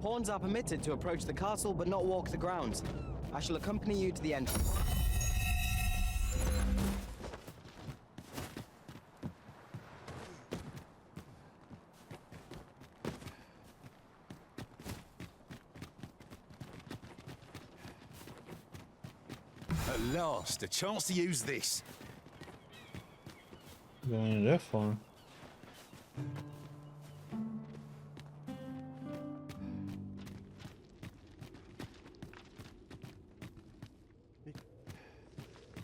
Pawns are permitted to approach the castle but not walk the grounds. I shall accompany you to the entrance. At last, a chance to use this. Going there for?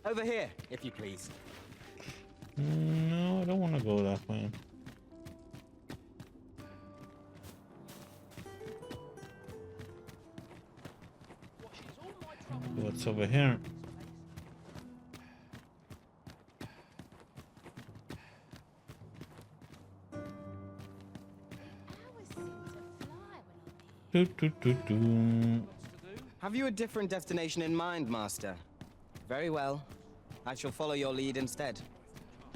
Over here, if you please. No, I don't want to go that way. What's over here? Do, do, do, do. Have you a different destination in mind, Master? Very well. I shall follow your lead instead.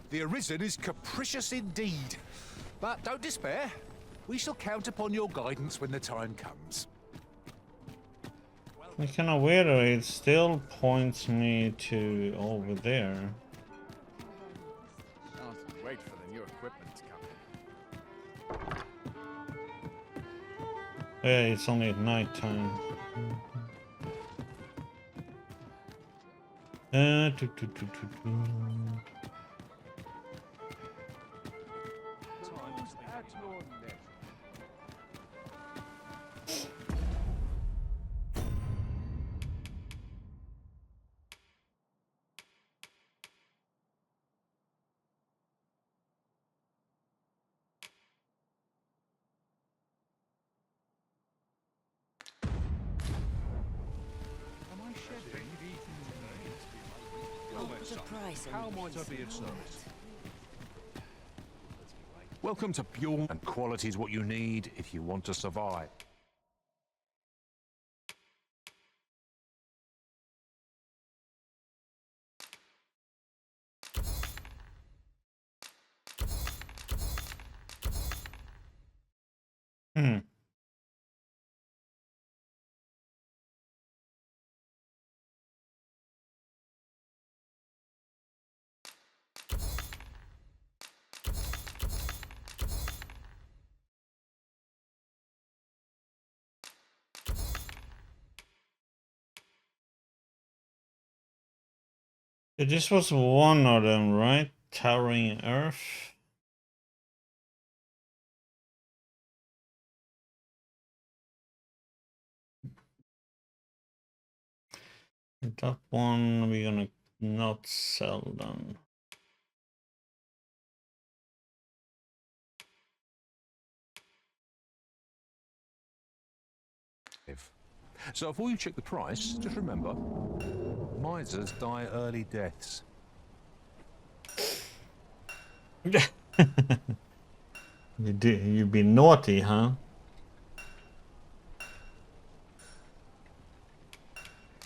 The Arisen is capricious indeed. But don't despair. We shall count upon your guidance when the time comes. It's kind of weird, it still points me to over there. Can't wait for the new equipment to come in. Yeah, it's only at night time. Do, do, do, do, do. How might I be of service? Welcome to Pure, and quality is what you need if you want to survive. This was one of them, right? Towering Earth. That one we're gonna not sell them. So before you check the price, just remember, misers die early deaths. You've been naughty, huh?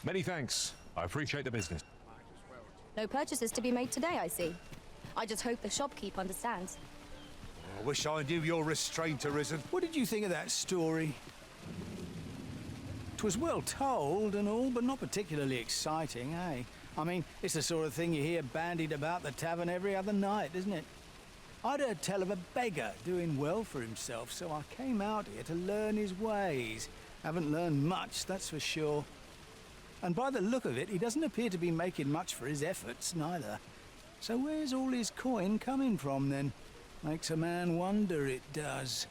Many thanks. I appreciate the business. No purchases to be made today, I see. I just hope the shopkeep understands. I wish I knew your restraint, Arisen. What did you think of that story? 'Twas well told and all, but not particularly exciting, eh? I mean, it's the sort of thing you hear bandied about the tavern every other night, isn't it? I'd heard tell of a beggar doing well for himself, so I came out here to learn his ways. Haven't learned much, that's for sure. And by the look of it, he doesn't appear to be making much for his efforts, neither. So where's all his coin coming from, then? Makes a man wonder, it does.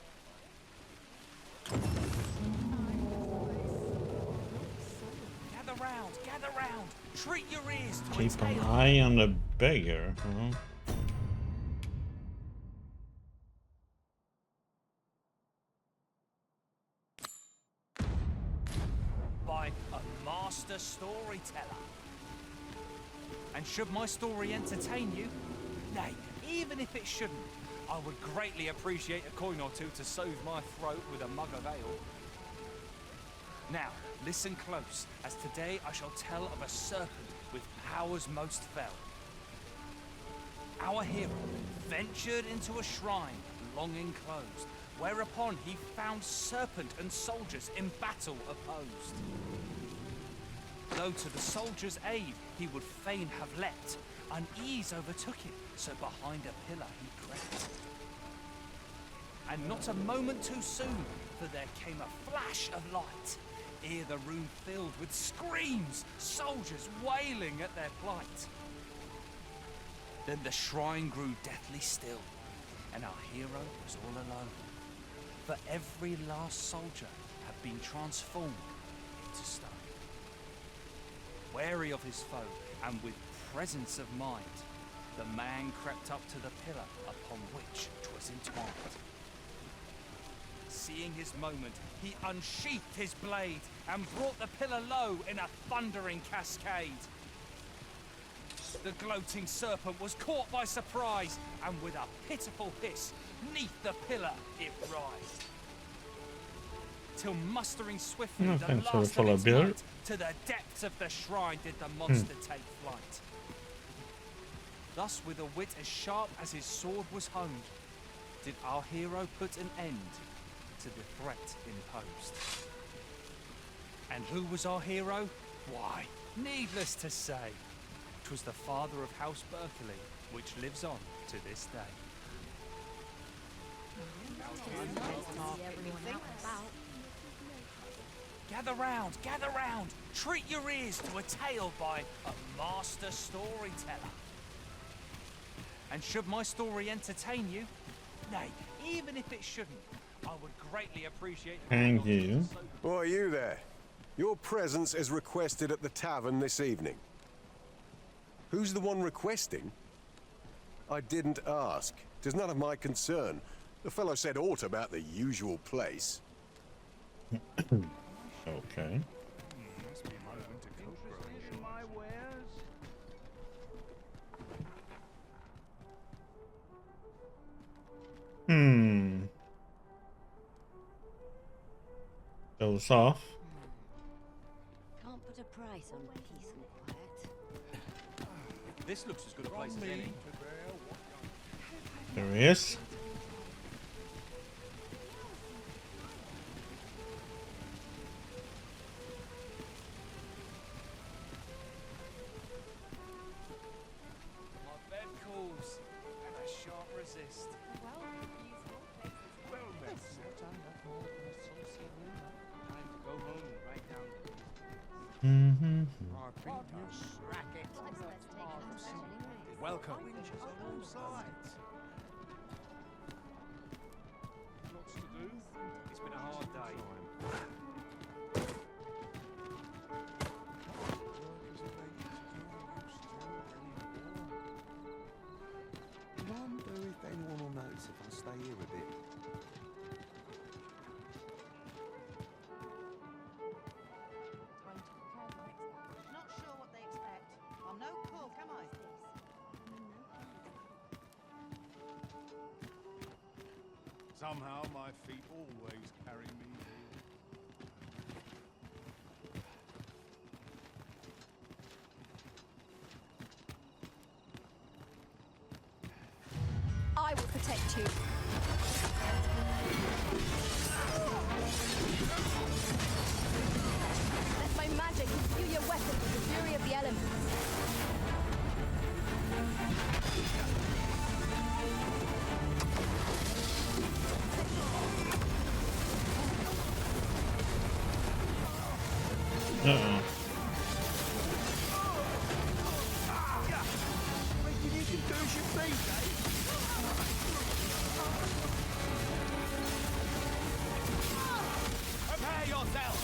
Gather round. Treat your ears to Keep an eye on the beggar, huh? By a master storyteller. And should my story entertain you, nay, even if it shouldn't, I would greatly appreciate a coin or two to soothe my throat with a mug of ale. Now, listen close, as today I shall tell of a serpent with powers most fell. Our hero ventured into a shrine long enclosed, whereupon he found serpent and soldiers in battle opposed. Though to the soldiers' aid he would fain have leapt, unease overtook him, so behind a pillar he crept. And not a moment too soon, for there came a flash of light, ere the room filled with screams, soldiers wailing at their plight. Then the shrine grew deathly still, and our hero was all alone. For every last soldier had been transformed into stone. Wary of his foe, and with presence of mind, the man crept up to the pillar upon which 'twas entwined. Seeing his moment, he unsheathed his blade, and brought the pillar low in a thundering cascade. The gloating serpent was caught by surprise, and with a pitiful hiss, 'neath the pillar it writhed. Till mustering swiftly the thanks for the last of follow, its Bill. might, to the depths of the shrine did the monster take flight. Thus, with a wit as sharp as his sword was honed, did our hero put an end to the threat imposed. And who was our hero? Why, needless to say, 'twas the father of House Berkeley, which lives on to this day. Gather round, treat your ears to a tale by a master storyteller. And should my story entertain you, nay, even if it shouldn't, I would greatly appreciate it. Thank you. Why are you there? Your presence is requested at the tavern this evening. Who's the one requesting? I didn't ask. 'Tis none of my concern. The fellow said aught about the usual place. Okay. Show us off. Can't put a price on peace and quiet. This looks as good a place as any. There he is. My bed calls, and I shan't resist. Welcome. It's been a hard day. Wonder if anyone will notice if I stay here a bit. Not sure what they expect. I'm no cook, am I? Somehow my feet always carry me here. I will protect you. Let my magic imbue your weapon with the fury of the elements. Uh-oh. Prepare yourself!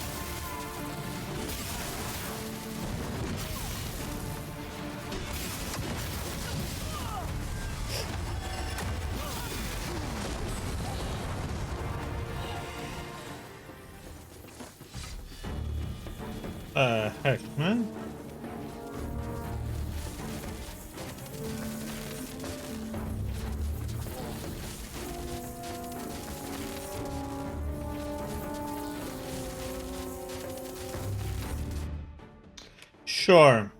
Heck, man. Sure.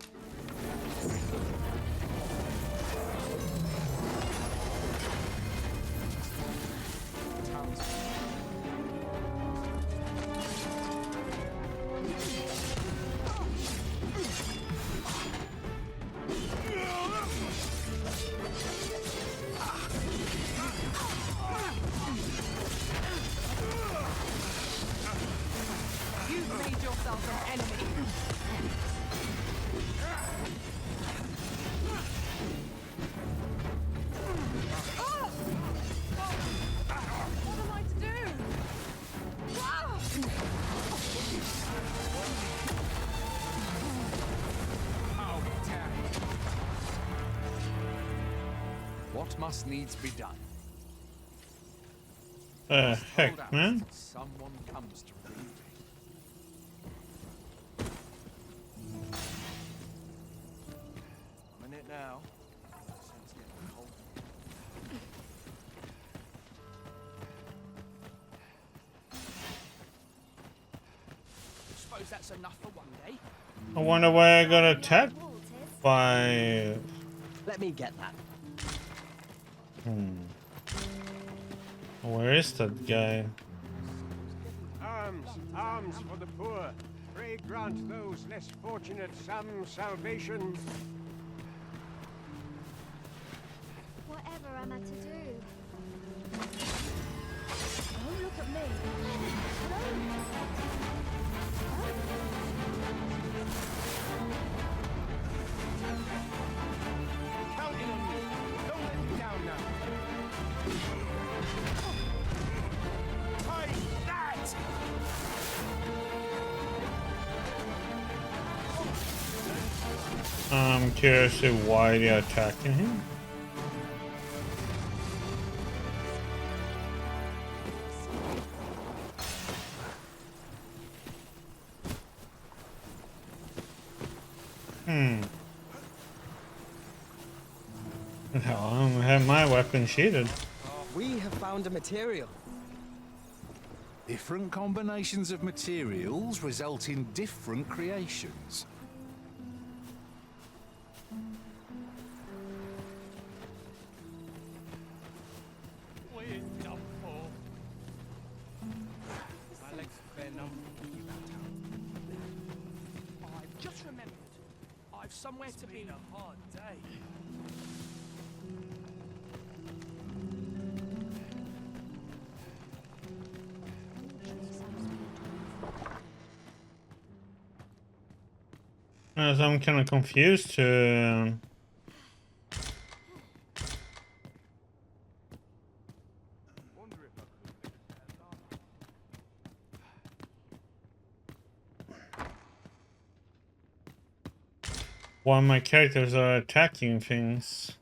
yourself an enemy. What am I to do? Oh, damn. What must needs be done? Heck, Hold out man. till someone comes to relieve me. I'm in it now. Sun's getting cold. Suppose that's enough for one day. I wonder why I got attacked by... Let me get that. Where is that guy? Arms, arms for the poor. Pray grant those less fortunate some salvation. Whatever am I to do? Don't look at me. Counting on you. Don't let me down now. Take that! I'm curious to why they're attacking him. No, I don't have my weapon sheathed. We have found a material. Different combinations of materials result in different creations. What are you dumb for? My legs are fair numb thinking about town. I've just remembered. I've somewhere to be. It's been a hard day. So I'm kind of confused to... why my characters are attacking things.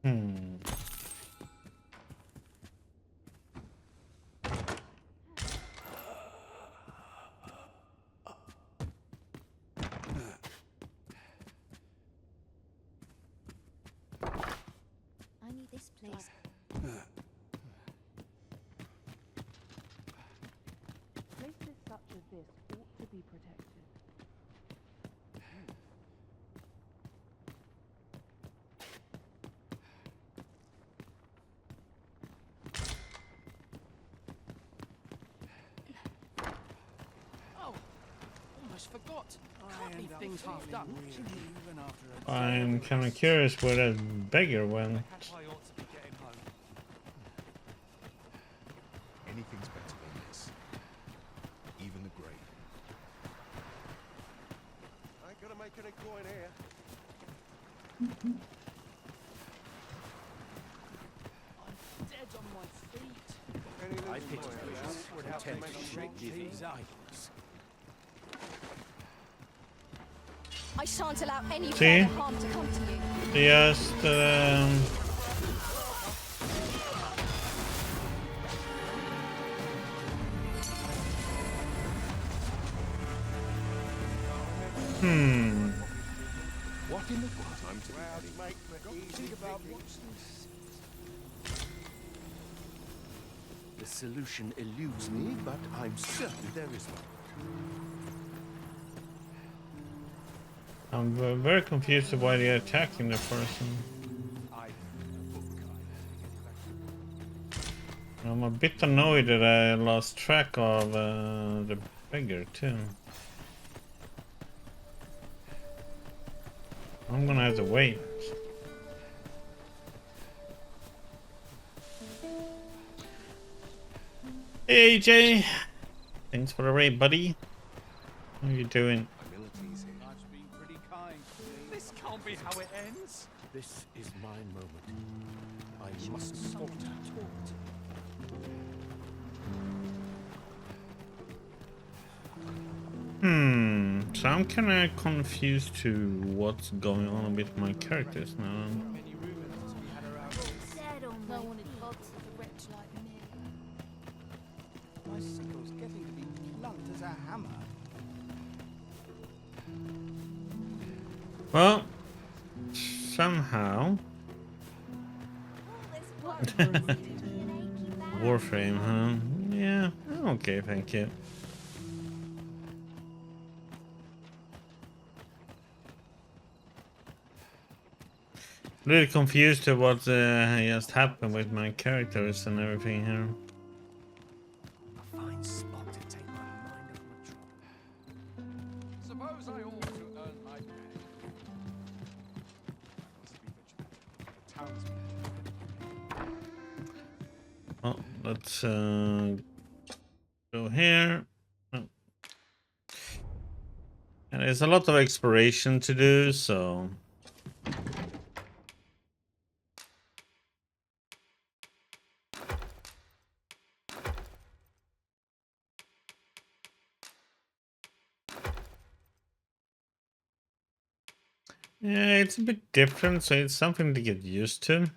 I need this place. Places such as this ought to be protected. Oh, almost forgot. Can't leave things half done. I'm kind of curious where that beggar went. I ought to be getting home. Anything's better than this. Even the grave. I ain't gonna make any coin here. I'm dead on my feet. I pity Would have to make sure these items. I shan't allow any See? further harm to come to you. Just What in the world? Time to Think about The solution eludes me, but I'm certain there is one. I'm very confused of why they're attacking the person. I'm a bit annoyed that I lost track of the beggar too. I'm gonna have to wait. Hey AJ, thanks for the raid, buddy. How are you doing? Life's been pretty kind to me. This can't be how it ends. This is my moment. I must talk to her. So I'm kinda confused to what's going on with my characters now. Many rumors to be had around. No one in bugs like a wretch like me. My sickle's getting to be blunt as a hammer. Well, somehow. Warframe, huh? Yeah, okay, thank you. Really confused to what just happened with my characters and everything here. A fine spot to take my mind off my trouble. Suppose I ought to earn my pay. Must be the townsman. Oh, let's go here. Oh. And there's a lot of exploration to do, so. Yeah, it's a bit different, so it's something to get used to.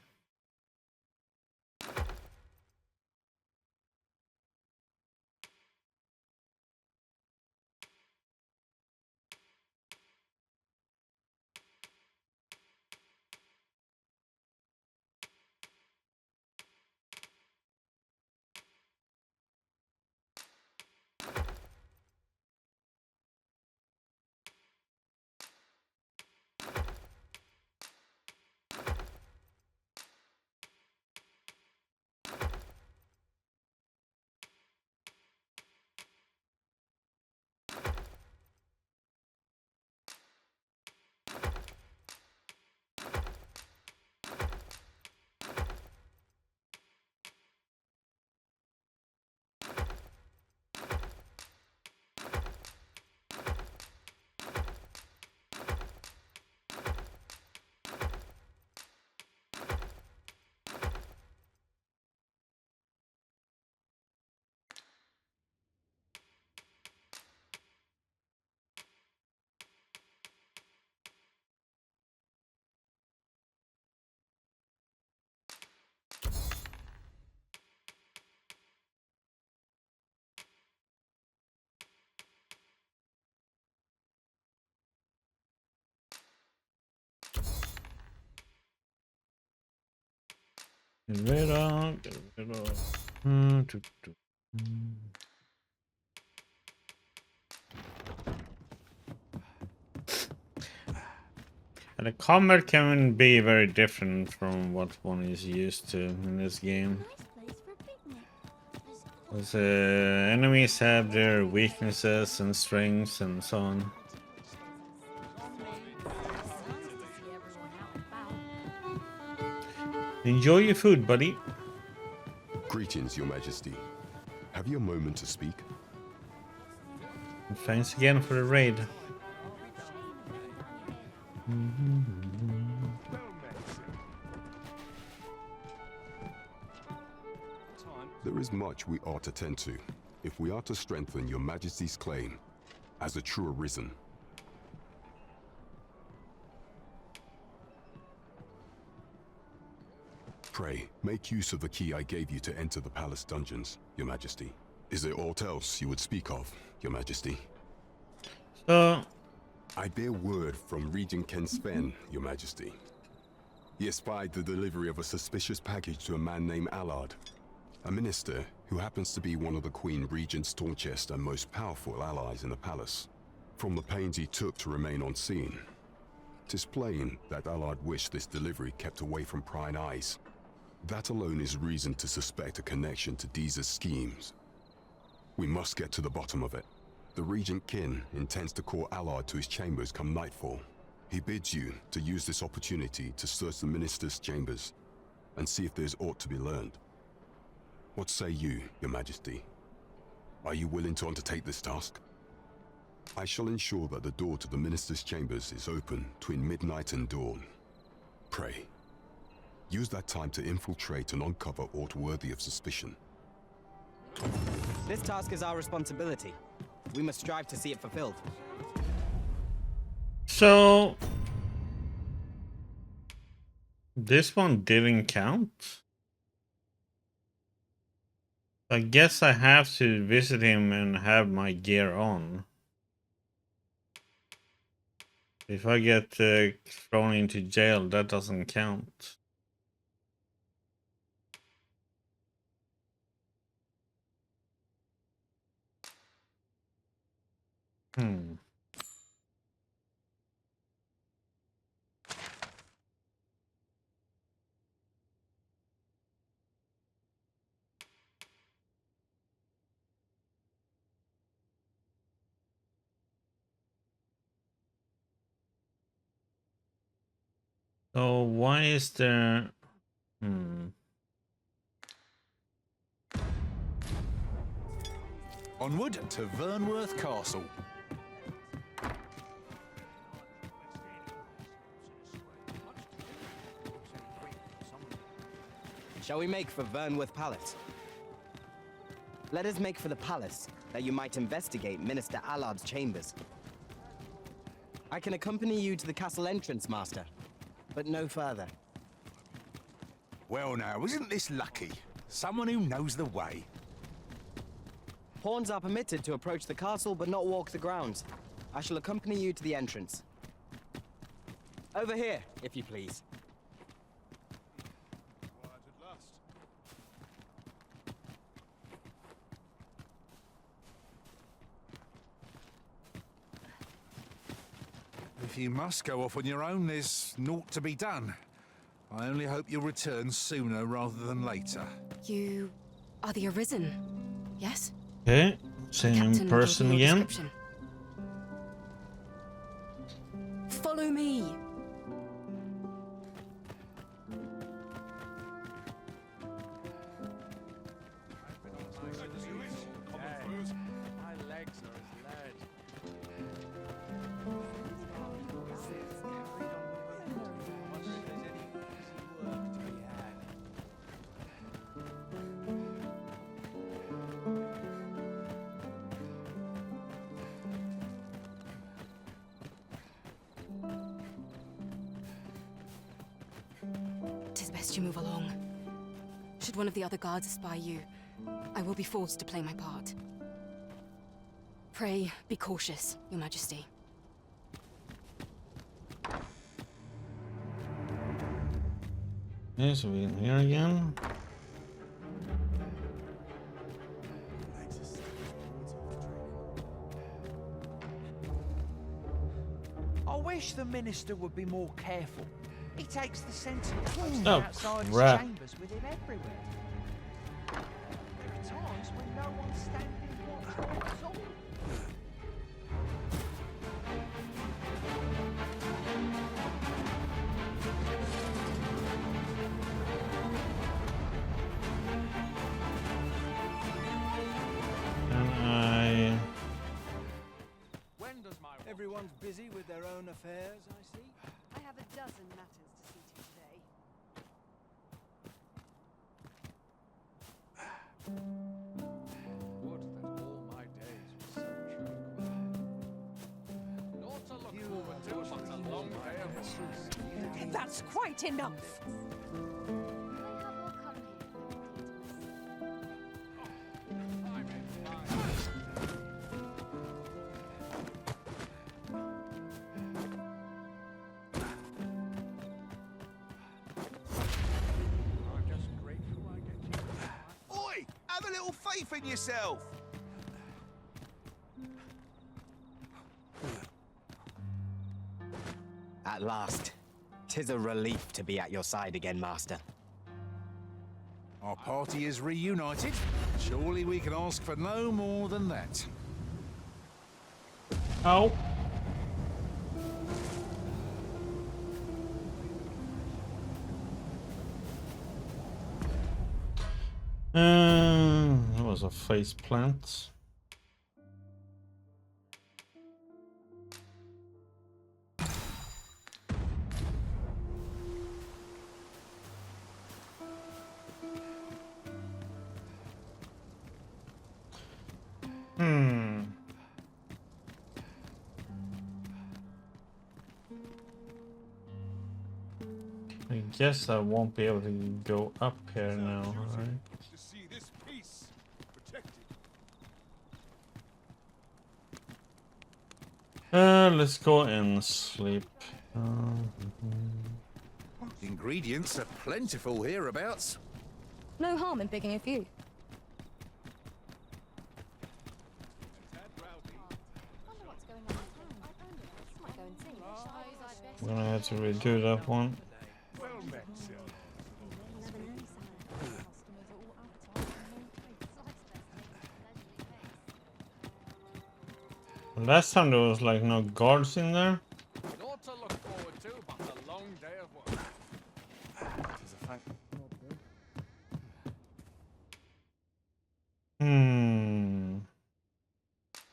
Get rid of, get rid of. And the combat can be very different from what one is used to in this game. Because enemies have their weaknesses and strengths and so on. Enjoy your food, buddy. Greetings, Your Majesty. Have you a moment to speak? And thanks again for the raid. There is much we ought to tend to if we are to strengthen Your Majesty's claim as a true Arisen. Pray, make use of the key I gave you to enter the palace dungeons, Your Majesty. Is there aught else you would speak of, Your Majesty? So, I bear word from Regent Ken Sven, Your Majesty. He espied the delivery of a suspicious package to a man named Allard, a minister who happens to be one of the Queen Regent's staunchest and most powerful allies in the palace. From the pains he took to remain unseen, 'tis plain that Allard wished this delivery kept away from prying eyes. That alone is reason to suspect a connection to Deeza's schemes. We must get to the bottom of it. The Regent Kin intends to call Allard to his chambers come nightfall. He bids you to use this opportunity to search the minister's chambers and see if there's aught to be learned. What say you, Your Majesty? Are you willing to undertake this task? I shall ensure that the door to the Minister's chambers is open between midnight and dawn. Pray. Use that time to infiltrate and uncover aught worthy of suspicion. This task is our responsibility. We must strive to see it fulfilled. So this one didn't count. I guess I have to visit him and have my gear on. If I get thrown into jail, that doesn't count. So why is there... Onward to Vernworth Castle. Shall we make for Vernworth Palace? Let us make for the palace, that you might investigate Minister Allard's chambers. I can accompany you to the castle entrance, Master, but no further. Well now, isn't this lucky? Someone who knows the way. Pawns are permitted to approach the castle, but not walk the grounds. I shall accompany you to the entrance. Over here, if you please. If you must go off on your own, there's naught to be done. I only hope you'll return sooner rather than later. You are the Arisen, yes? Okay, same person again. Follow me. You move along. Should one of the other guards spy you, I will be forced to play my part. Pray, be cautious, Your Majesty. Okay, so we're in here again. I wish the minister would be more careful. He takes the sentinel posted Oh, outside his crap. chambers with him everywhere. There are times when no one's standing watch at all. And Everyone's busy with their own affairs, I see. I have a dozen matters to see to today. Would that all my days were so tranquil. Not to look forward to, but a long day of That's quite enough. Have a little faith in yourself. At last. 'Tis a relief to be at your side again, Master. Our party is reunited. Surely we can ask for no more than that. oh. That was a face plant. I guess I won't be able to go up here now, right? To see this peace protected. Let's go and sleep. Ingredients are plentiful hereabouts. No harm in picking a few. I'm gonna have to redo that one. Well met, sir. Last time there was like no guards in there. Not to look forward to, but a long day of work.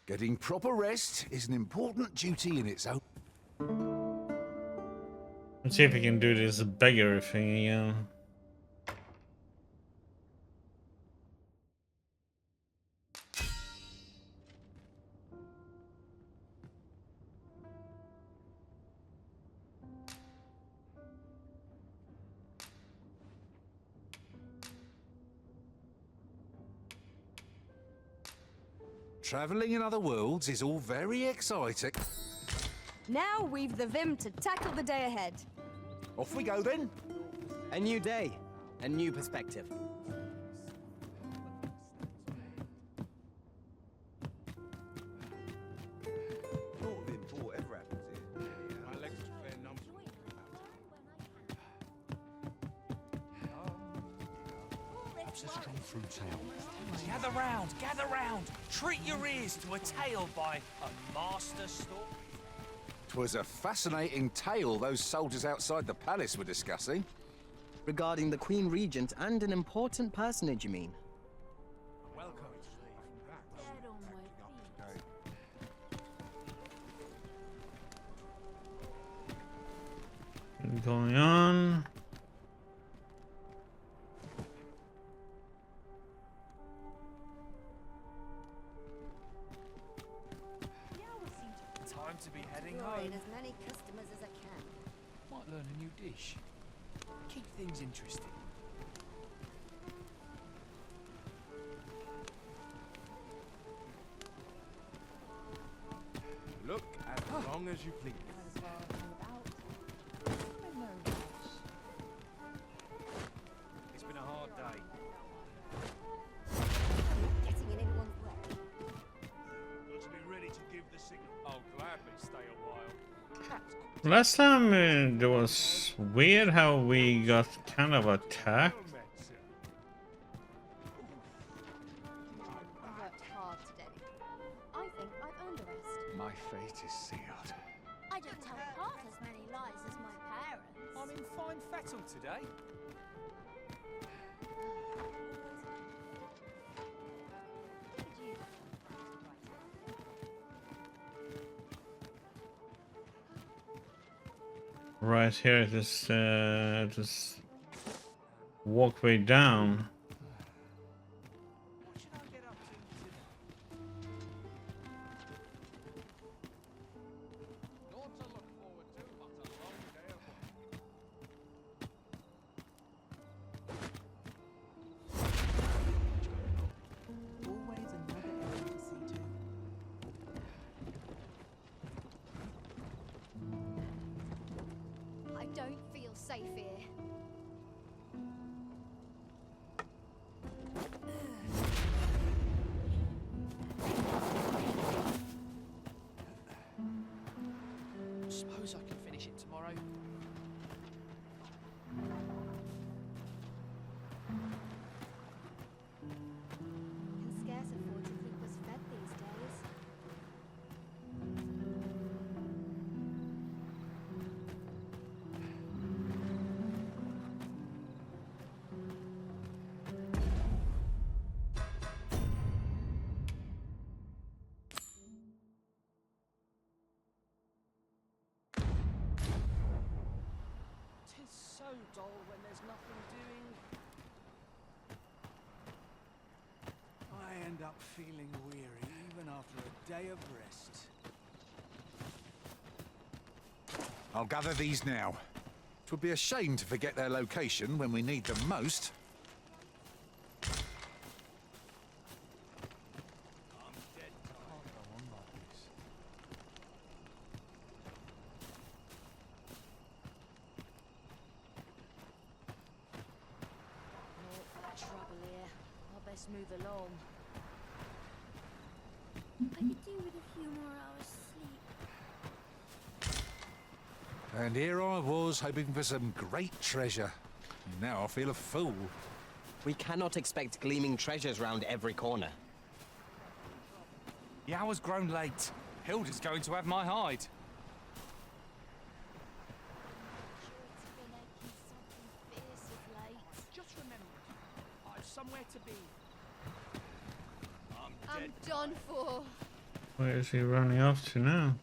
Getting proper rest is an important duty in its own. Let's see if we can do this beggar thing again. Travelling in other worlds is all very exciting. Now we've the vim to tackle the day ahead. Off we go then. A new day, a new perspective. Gather round. Treat your ears to a tale by a master story. 'Twas a fascinating tale those soldiers outside the palace were discussing. Regarding the Queen Regent and an important personage, you mean? Welcome. What's going on? Time to be heading Draw home. in as many customers as I can. Might learn a new dish. Keep things interesting. Look as long as you please. It's been a hard day. Getting in anyone's way. Got to be ready to give the signal. I'll gladly stay a while. Last time it was weird how we got kind of attacked. Well met, sir. I worked hard today. I think I've earned a rest. My fate is sealed. I don't tell half as many lies as my parents. I'm in fine fettle today. Right here, this walkway down. What should I get up to today? Not to look forward to, but a long day of work. Always another area to see to. I don't feel safe here. Suppose I can finish it tomorrow. Can scarce afford to keep us fed these days. Tis so dull when there's nothing doing. I end up feeling weary even after a day of rest. I'll gather these now. 'Twould be a shame to forget their location when we need them most. Trouble here. I best move along. I could do with a few more hours sleep. And here I was, hoping for some great treasure. Now I feel a fool. We cannot expect gleaming treasures round every corner. The hour's grown late. Hilda's going to have my hide. Just remember, I've somewhere to be. I'm done for. Where is he running off to now?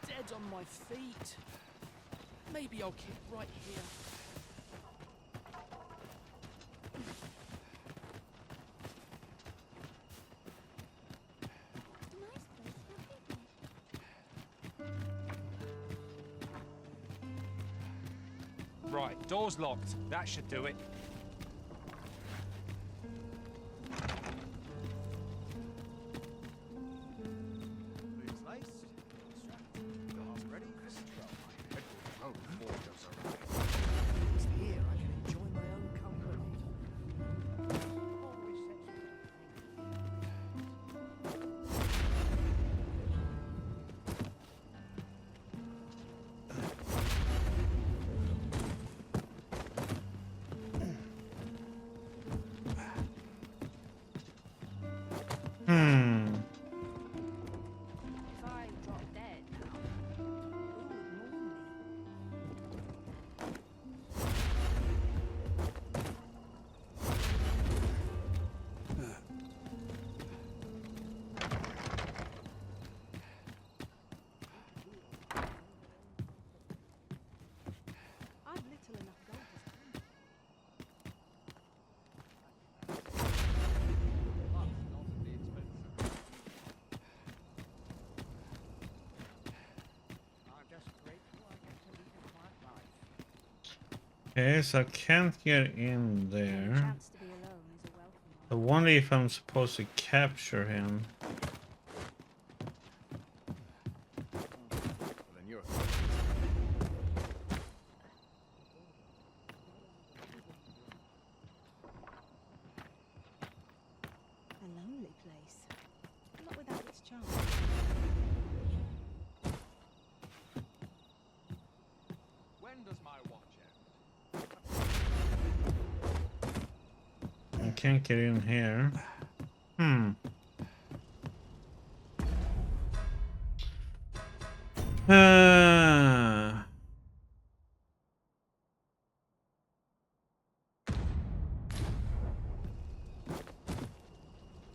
Dead on my feet. Maybe I'll keep right here. Right, door's locked. That should do it. Here I can enjoy my own company. If I drop dead now, who would mourn me? I've little enough gold to spend. I'm just grateful I get to lead a quiet life. Okay, so I can't get in The there. chance to be alone is a welcome I one. wonder if I'm supposed to capture him. Then you're A lonely place. Not without its charm. When does my watch end? I can't get in here. Uh,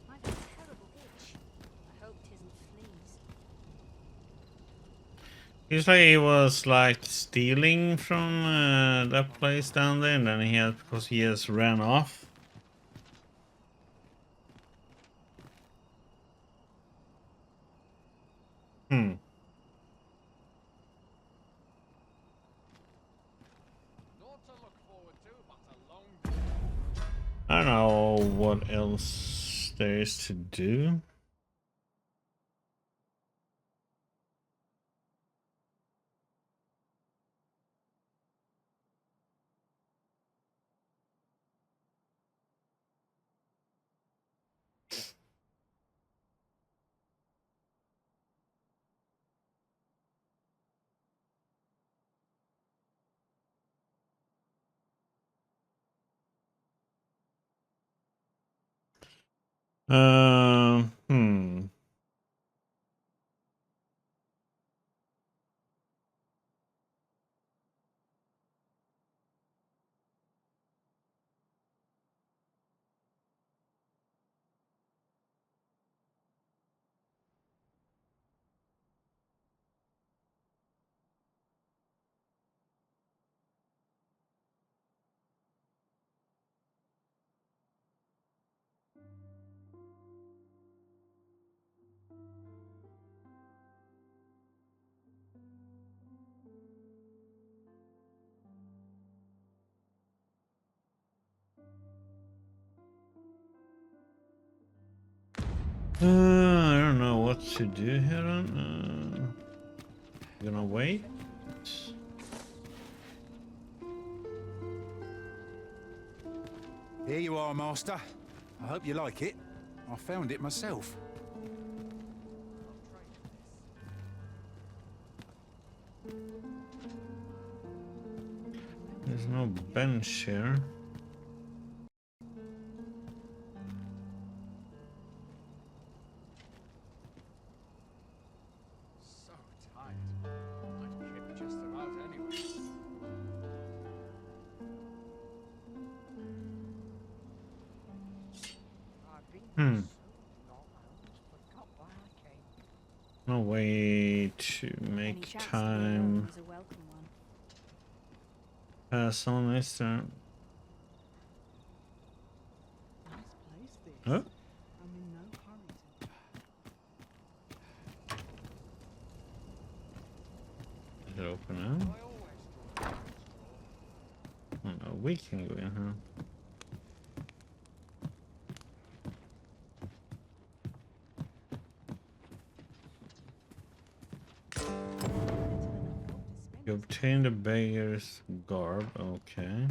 I've a terrible itch. I hope 'tisn't fleas. It's like he was like stealing from that place down there, and then he had because he just ran off. Not to look forward to, but a long I don't know what else there is to do. Hmm. I don't know what to do here. Gonna wait. Here you are, Master. I hope you like it. I found it myself. There's no bench here. So tight. I'd kip just about anyway. I've been Hmm. so long, I almost forgot why I came. No way to Any make chance to be time. alone is a welcome one. Pass on this turn. Nice place this. Huh? I'm in no hurry to. Is it open now? I always thought it was Oh no, we can go in, huh? You obtain the beggar's garb, okay.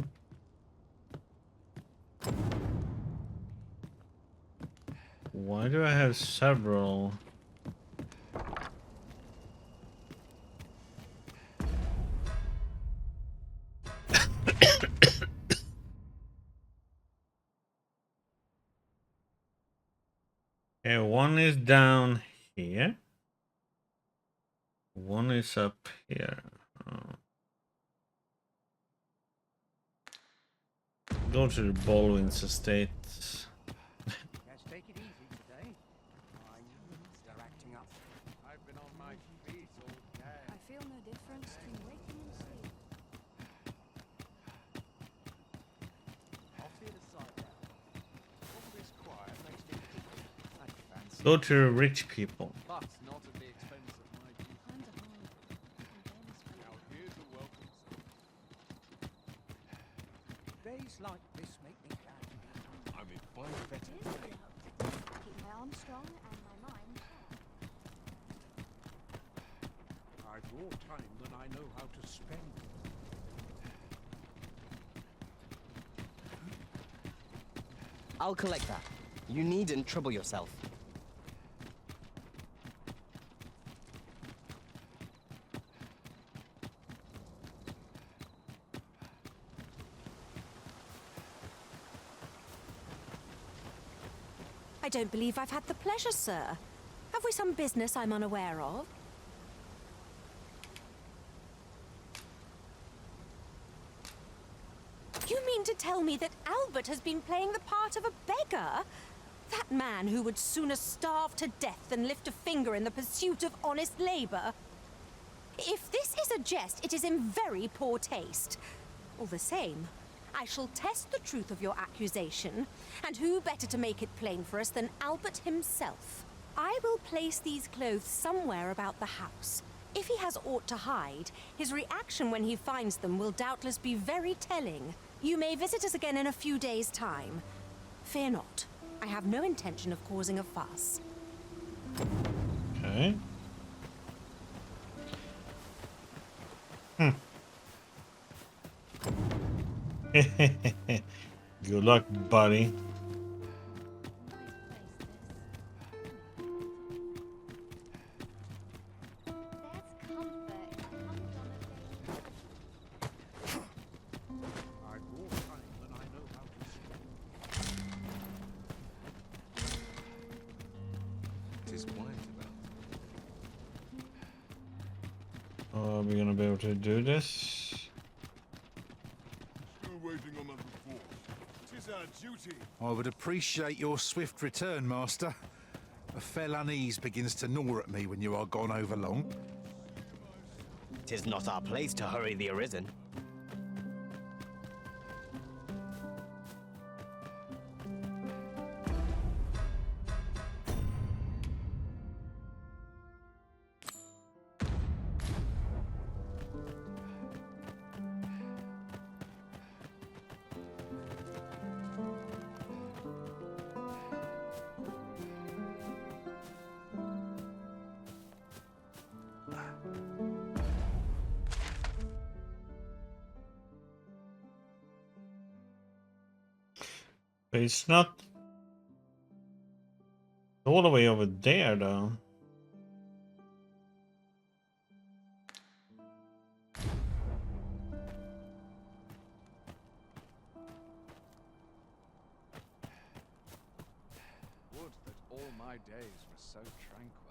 Why do I have several? Okay, one is down here. One is up here. Go to the Baldwin's estate. Yes, take it easy today. Why, you're acting up. I've been on my feet all day. I feel no difference between waking and sleep. Off the other side now. All this quiet makes me think. I fancy. Go to the rich people. But not at the expense of my duty. Kinda hard. And then Now here's a welcome sign. Days like this make me glad to be home. I'm in fine better It is today. keep my arms strong and my mind sharp. I've more time than I know how to spend. I'll collect that. You needn't trouble yourself. I don't believe I've had the pleasure, sir. Have we some business I'm unaware of? You mean to tell me that Albert has been playing the part of a beggar? That man who would sooner starve to death than lift a finger in the pursuit of honest labor? If this is a jest, it is in very poor taste. All the same, I shall test the truth of your accusation, and who better to make it plain for us than Albert himself? I will place these clothes somewhere about the house. If he has aught to hide, his reaction when he finds them will doubtless be very telling. You may visit us again in a few days' time. Fear not. I have no intention of causing a fuss. Okay. Good luck, buddy. I've more time than I know how to spend. It is quiet about. Are we gonna be able to do this? Still waiting on that report. 'Tis our duty. I would appreciate your swift return, Master. A fell unease begins to gnaw at me when you are gone over long. 'Tis not our place to hurry the Arisen. But it's not all the way over there, though. Would that all my days were so tranquil.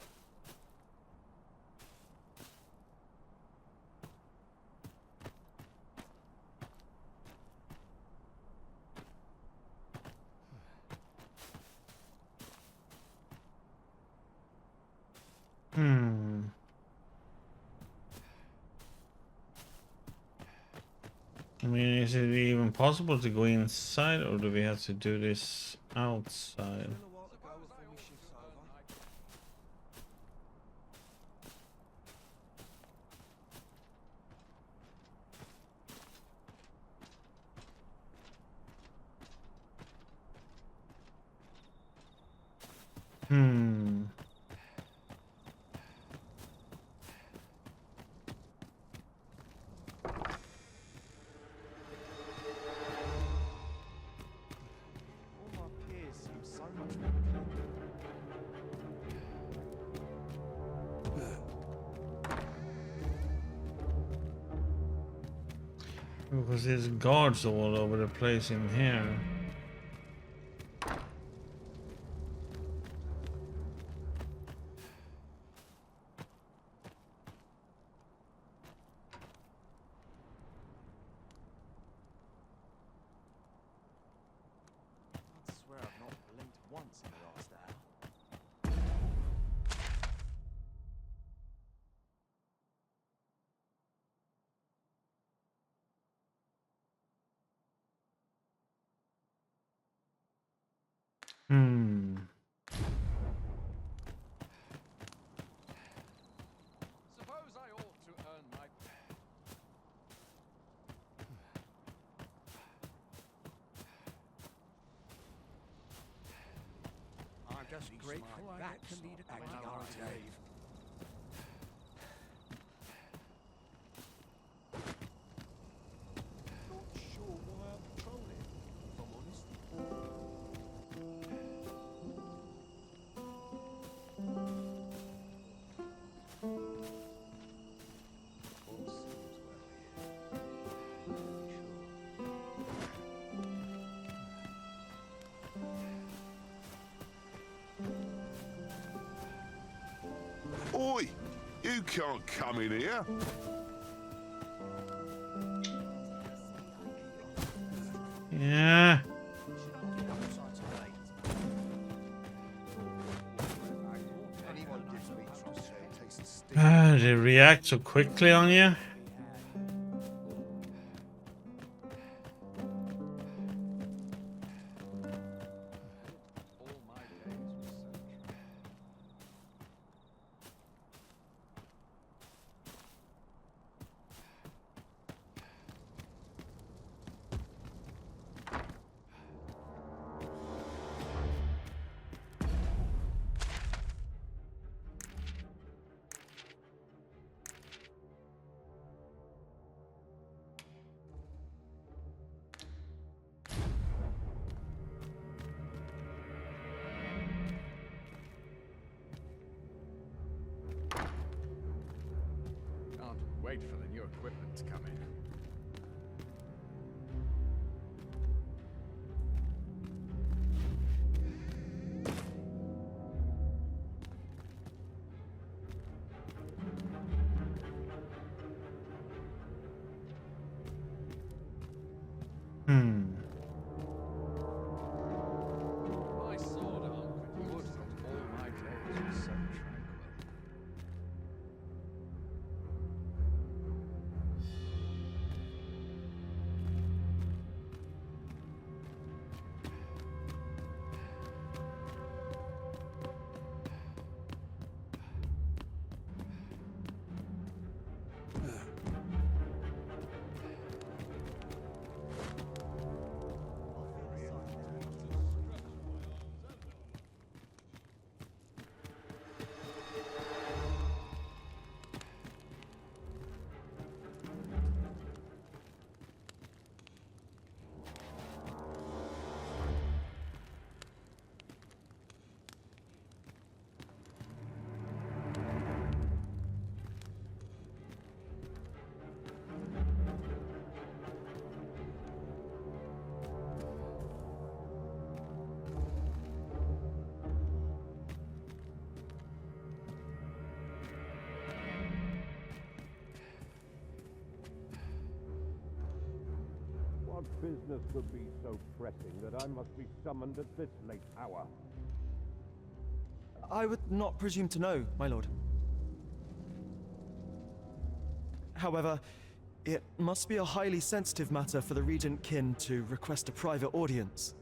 I mean, is it even possible to go inside, or do we have to do this outside? All my peers seem so much more clever. Because there's guards all over the place in here. I'd swear I've not blinked once in the last hour. Suppose I ought to earn my... I'm just grateful I get to lead a class. Not sure why I'm patrolling, if I'm honest. All seems well here. Oi! You can't come in here. Yeah. They react so quickly on you. Can't wait for the new equipment to come in. My sword arm would that all my days were so tranquil. business could be so pressing that I must be summoned at this late hour? I would not presume to know, my lord. However, it must be a highly sensitive matter for the Regent Kin to request a private audience.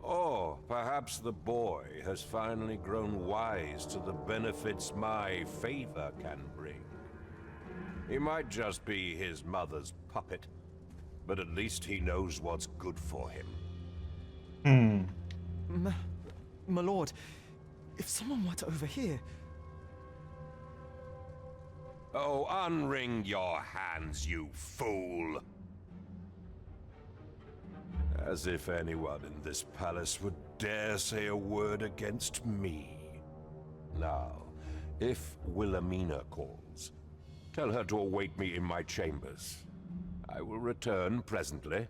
Or perhaps the boy has finally grown wise to the benefits my favor can bring. He might just be his mother's puppet, but at least he knows what's good for him. My lord, if someone were to overhear... Oh, unring your hands, you fool! As if anyone in this palace would dare say a word against me. Now, if Wilhelmina calls, tell her to await me in my chambers. I will return presently.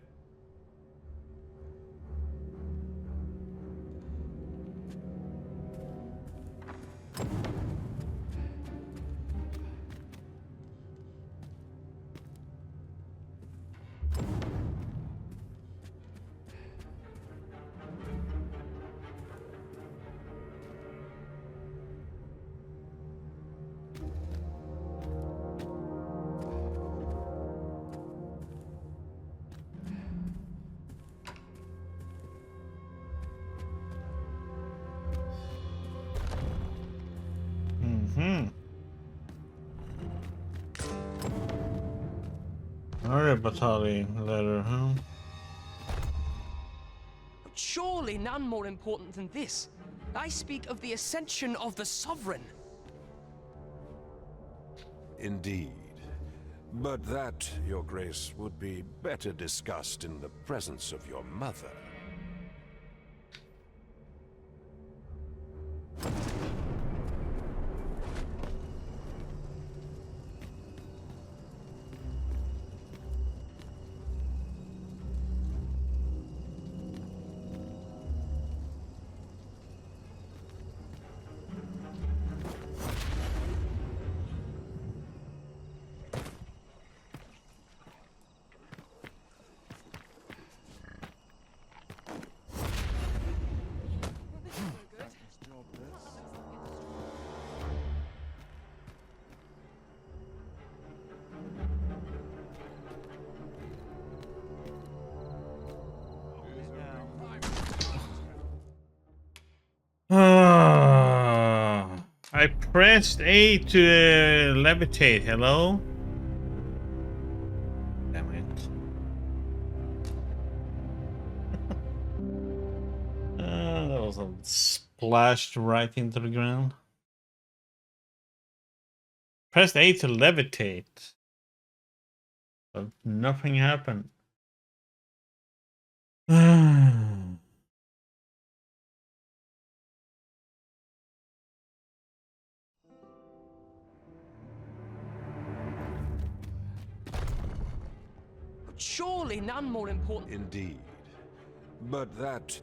Another battalion letter, huh? But surely none more important than this. I speak of the ascension of the Sovereign. Indeed. But that, Your Grace, would be better discussed in the presence of your mother. I pressed A to levitate. Hello? Damn it. That was a splashed right into the ground. Pressed A to levitate. But nothing happened. But surely none more important. Indeed. But that...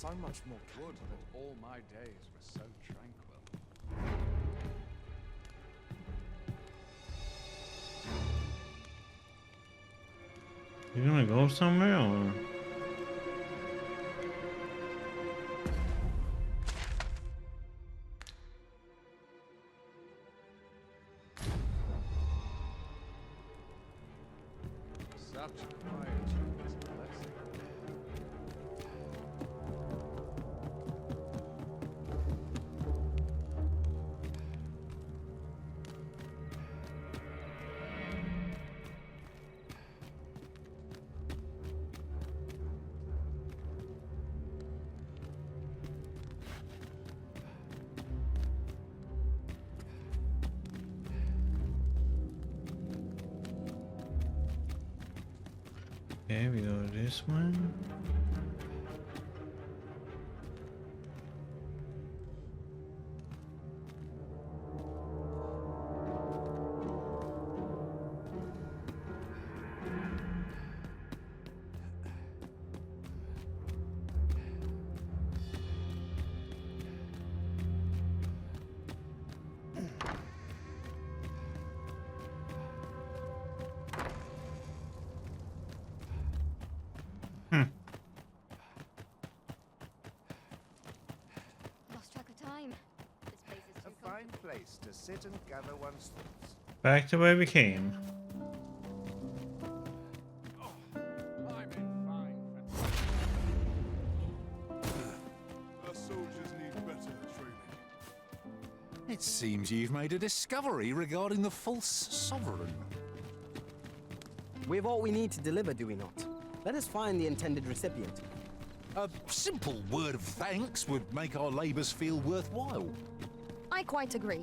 so much more wood that all my days were so tranquil. You gonna go somewhere or? Such quietude is a blessing. Okay, we go this one. Lost track of time. This place is too A fine place to sit and gather one's thoughts. Back to where we came. I'm in fine. Our soldiers need better training. It seems you've made a discovery regarding the false sovereign. We have all we need to deliver, do we not? Let us find the intended recipient. A simple word of thanks would make our labours feel worthwhile. I quite agree.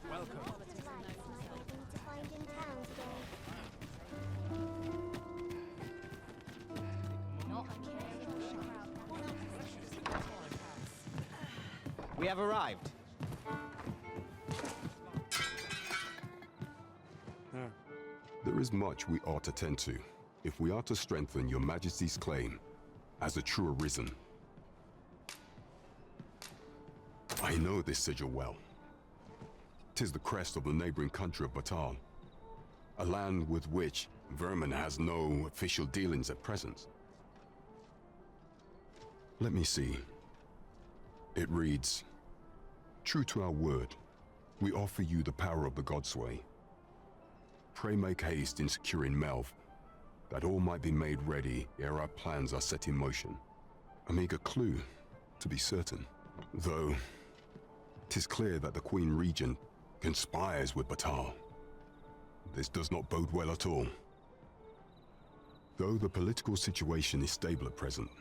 Welcome. We have arrived. There is much we ought to tend to, if we are to strengthen your Majesty's claim as a true Arisen. I know this sigil well. 'Tis the crest of the neighboring country of Batal, a land with which Vermin has no official dealings at present. Let me see. It reads, "True to our word, we offer you the power of the Godsway. Pray make haste in securing Melv, that all might be made ready ere our plans are set in motion." A meager clue, to be certain. Though, 'tis clear that the Queen Regent conspires with Batal. This does not bode well at all. Though the political situation is stable at present,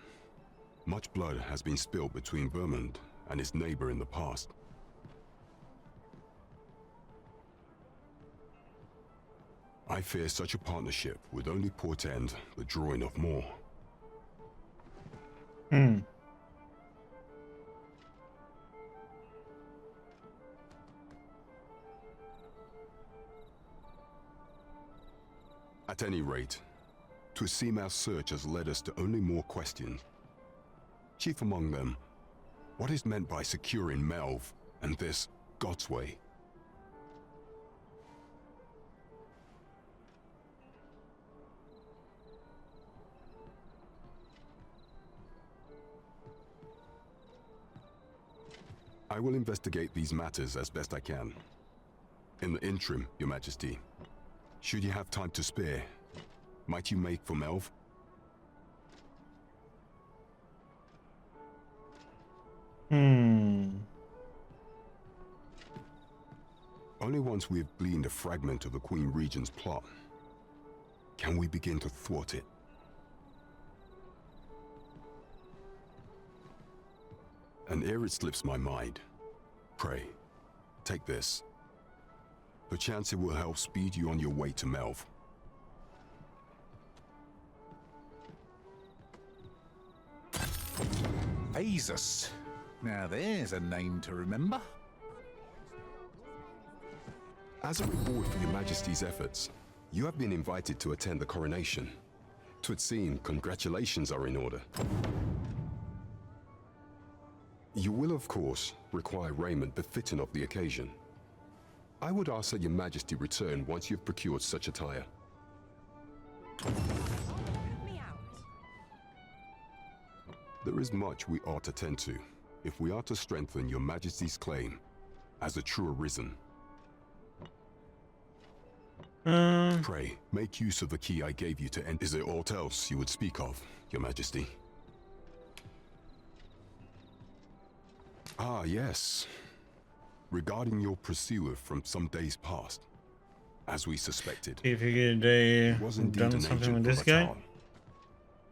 much blood has been spilled between Vermund and his neighbor in the past. I fear such a partnership would only portend the drawing of more. At any rate, 'twould seem our search has led us to only more questions. Chief among them, what is meant by securing Melv and this Godsway? I will investigate these matters as best I can. In the interim, Your Majesty, should you have time to spare, might you make for Melv? Only once we have gleaned a fragment of the Queen Regent's plot can we begin to thwart it. And ere it slips my mind, pray, take this. Perchance it will help speed you on your way to Melv. Azus. Now there's a name to remember. As a reward for Your Majesty's efforts, You have been invited to attend the coronation. 'Twould seem congratulations are in order. You will, of course, require raiment befitting of the occasion. I would ask that your majesty return once you've procured such attire. There is much we ought to tend to, if we are to strengthen your majesty's claim as a true arisen. Pray, make use of the key I gave you to enter. Is there aught else you would speak of, your majesty? Ah, yes. Regarding your pursuer from some days past, as we suspected. If they was indeed done an something with agent this from guy. Atal.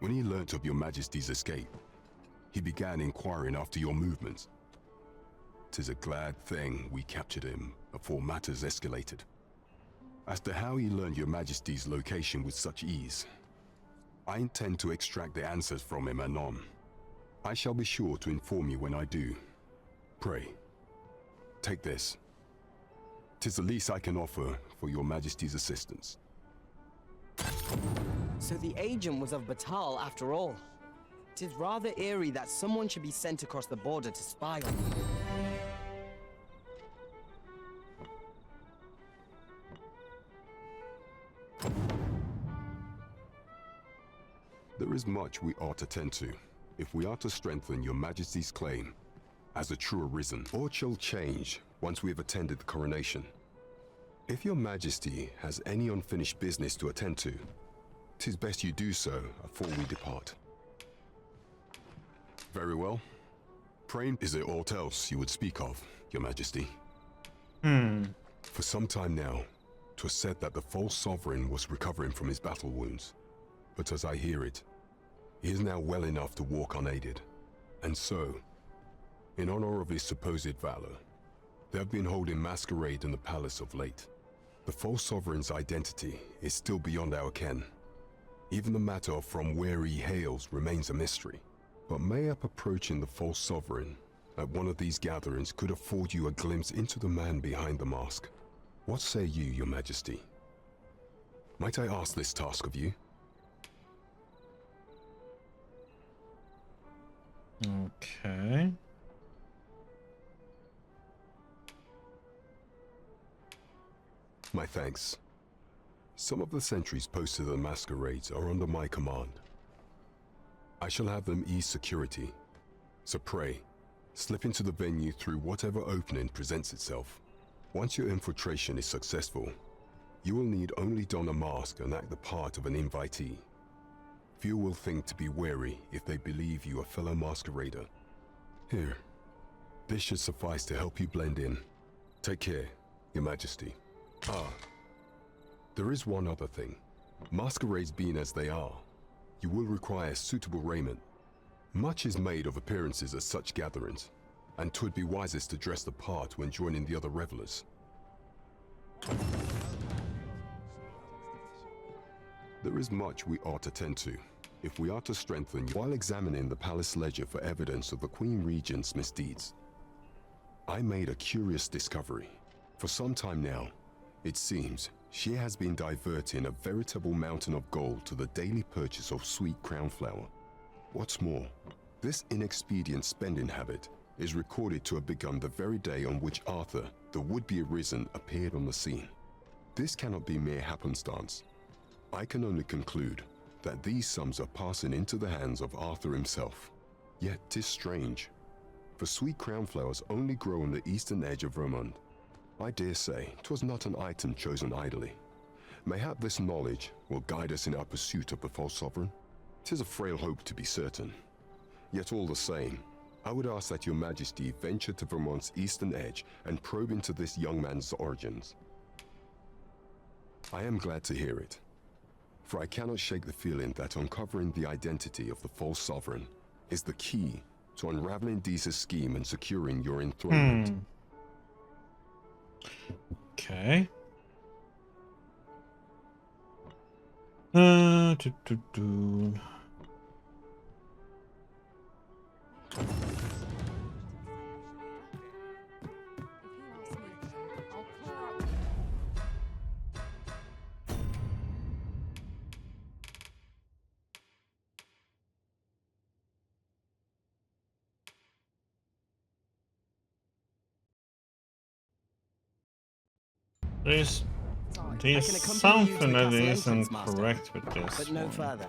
When he learnt of your majesty's escape, he began inquiring after your movements. 'Tis a glad thing we captured him before matters escalated. As to how he learned your majesty's location with such ease, I intend to extract the answers from him anon. I shall be sure to inform you when I do. Pray, take this. 'Tis the least I can offer for your majesty's assistance. So the agent was of Batal after all. It is rather eerie that someone should be sent across the border to spy on you. There is much we ought to tend to, if we are to strengthen your majesty's claim as a true arisen. Aught shall change once we have attended the coronation. If your majesty has any unfinished business to attend to, 'tis best you do so afore we depart. Very well. Pray, is there aught else you would speak of, your majesty? For some time now, 'twas said that the false sovereign was recovering from his battle wounds. But as I hear it, he is now well enough to walk unaided. And so, in honor of his supposed valor, they have been holding masquerade in the palace of late. The false sovereign's identity is still beyond our ken. Even the matter of from where he hails remains a mystery. But mayhap approaching the false sovereign at one of these gatherings could afford you a glimpse into the man behind the mask. What say you, your majesty? Might I ask this task of you? Okay. My thanks. Some of the sentries posted at the masquerades are under my command. I shall have them ease security. So pray, slip into the venue through whatever opening presents itself. Once your infiltration is successful, you will need only don a mask and act the part of an invitee. Few will think to be wary if they believe you a fellow masquerader. Here, this should suffice to help you blend in. Take care, your majesty. Ah, there is one other thing. Masquerades being as they are, you will require suitable raiment. Much is made of appearances at such gatherings, and 'twould be wisest to dress the part when joining the other revelers. There is much we ought to tend to, if we are to strengthen you. While examining the palace ledger for evidence of the Queen Regent's misdeeds, I made a curious discovery. For some time now, it seems she has been diverting a veritable mountain of gold to the daily purchase of sweet crown flower. What's more, this inexpedient spending habit is recorded to have begun the very day on which Arthur, the would-be arisen, appeared on the scene. This cannot be mere happenstance. I can only conclude that these sums are passing into the hands of Arthur himself. Yet 'tis strange, for sweet crown flowers only grow on the eastern edge of Vermont. I dare say 'twas not an item chosen idly. Mayhap this knowledge will guide us in our pursuit of the false sovereign. 'Tis a frail hope to be certain. Yet all the same, I would ask that your majesty venture to Vermont's eastern edge and probe into this young man's origins. I am glad to hear it, for I cannot shake the feeling that uncovering the identity of the false sovereign is the key to unraveling Deeza's scheme and securing your enthronement. Okay. There's I can accompany you to something the that castle isn't entrance, Master, correct with this but no one. further.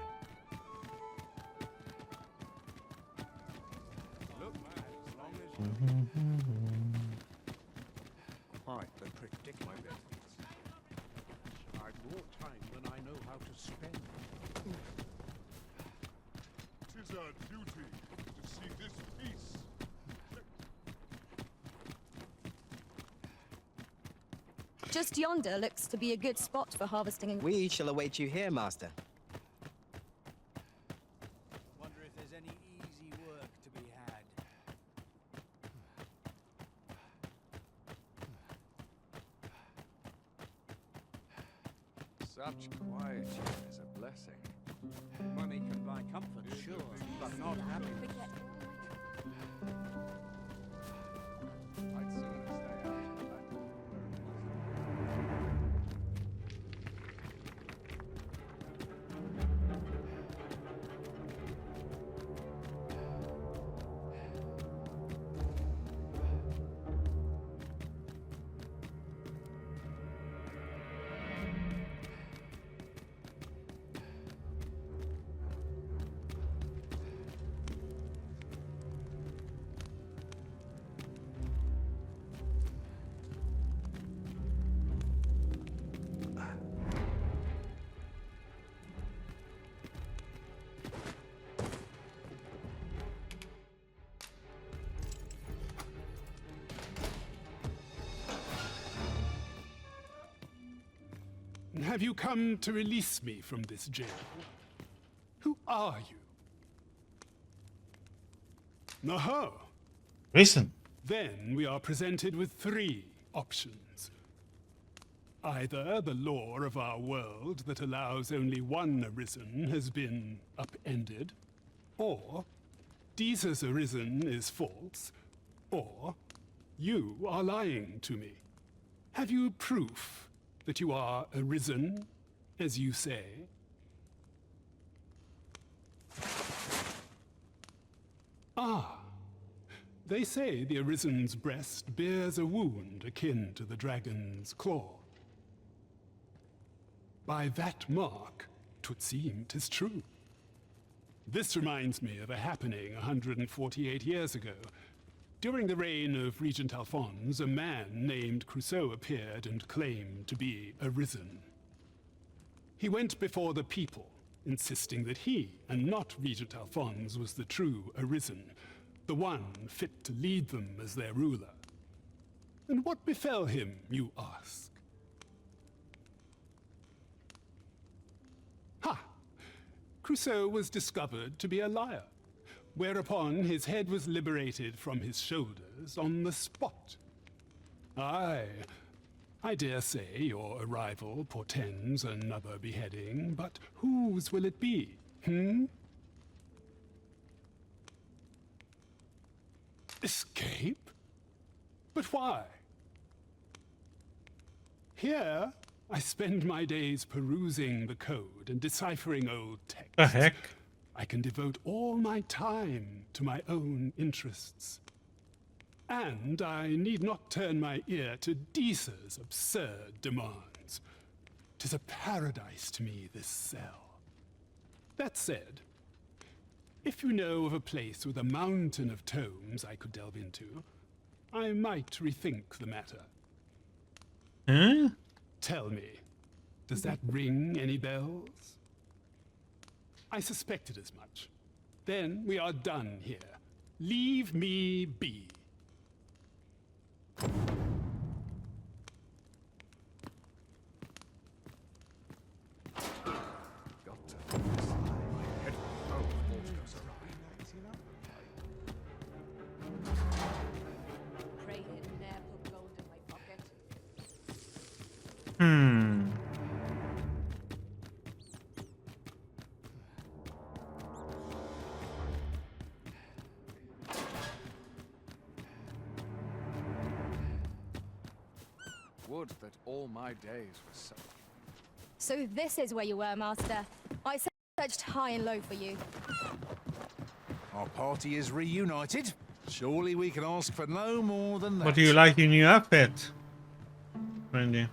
I can predict my benefits. I've more time than I know how to spend. 'Tis our duty to see this peace. Just yonder looks to be a good spot for harvesting. We shall await you here, Master. Wonder if there's any easy work to be had. Such quiet here is a blessing. Money can buy comfort, sure, but not happiness. I'd sooner stay out. Have you come to release me from this jail? Who are you? Aha! Listen. Then we are presented with 3 options. Either the law of our world that allows only one arisen has been upended, or Jesus arisen is false, or you are lying to me. Have you proof that you are arisen, as you say? Ah, they say the arisen's breast bears a wound akin to the dragon's claw. By that mark, 'twould seem 'tis true. This reminds me of a happening 148 years ago. During the reign of Regent Alphonse, a man named Crusoe appeared and claimed to be arisen. He went before the people, insisting that he, and not Regent Alphonse, was the true arisen, the one fit to lead them as their ruler. And what befell him, you ask? Ha! Crusoe was discovered to be a liar, whereupon his head was liberated from his shoulders on the spot. Aye, I dare say your arrival portends another beheading, but whose will it be, Escape? But why? Here, I spend my days perusing the code and deciphering old texts. The heck? I can devote all my time to my own interests. And I need not turn my ear to Deesa's absurd demands. 'Tis a paradise to me, this cell. That said, if you know of a place with a mountain of tomes I could delve into, I might rethink the matter. Huh? Tell me, does that ring any bells? I suspected as much. Then we are done here. Leave me be. Would that all my days were so. So this is where you were, Master. I searched high and low for you. Our party is reunited. Surely we can ask for no more than that. What do you like in your outfit, Randy?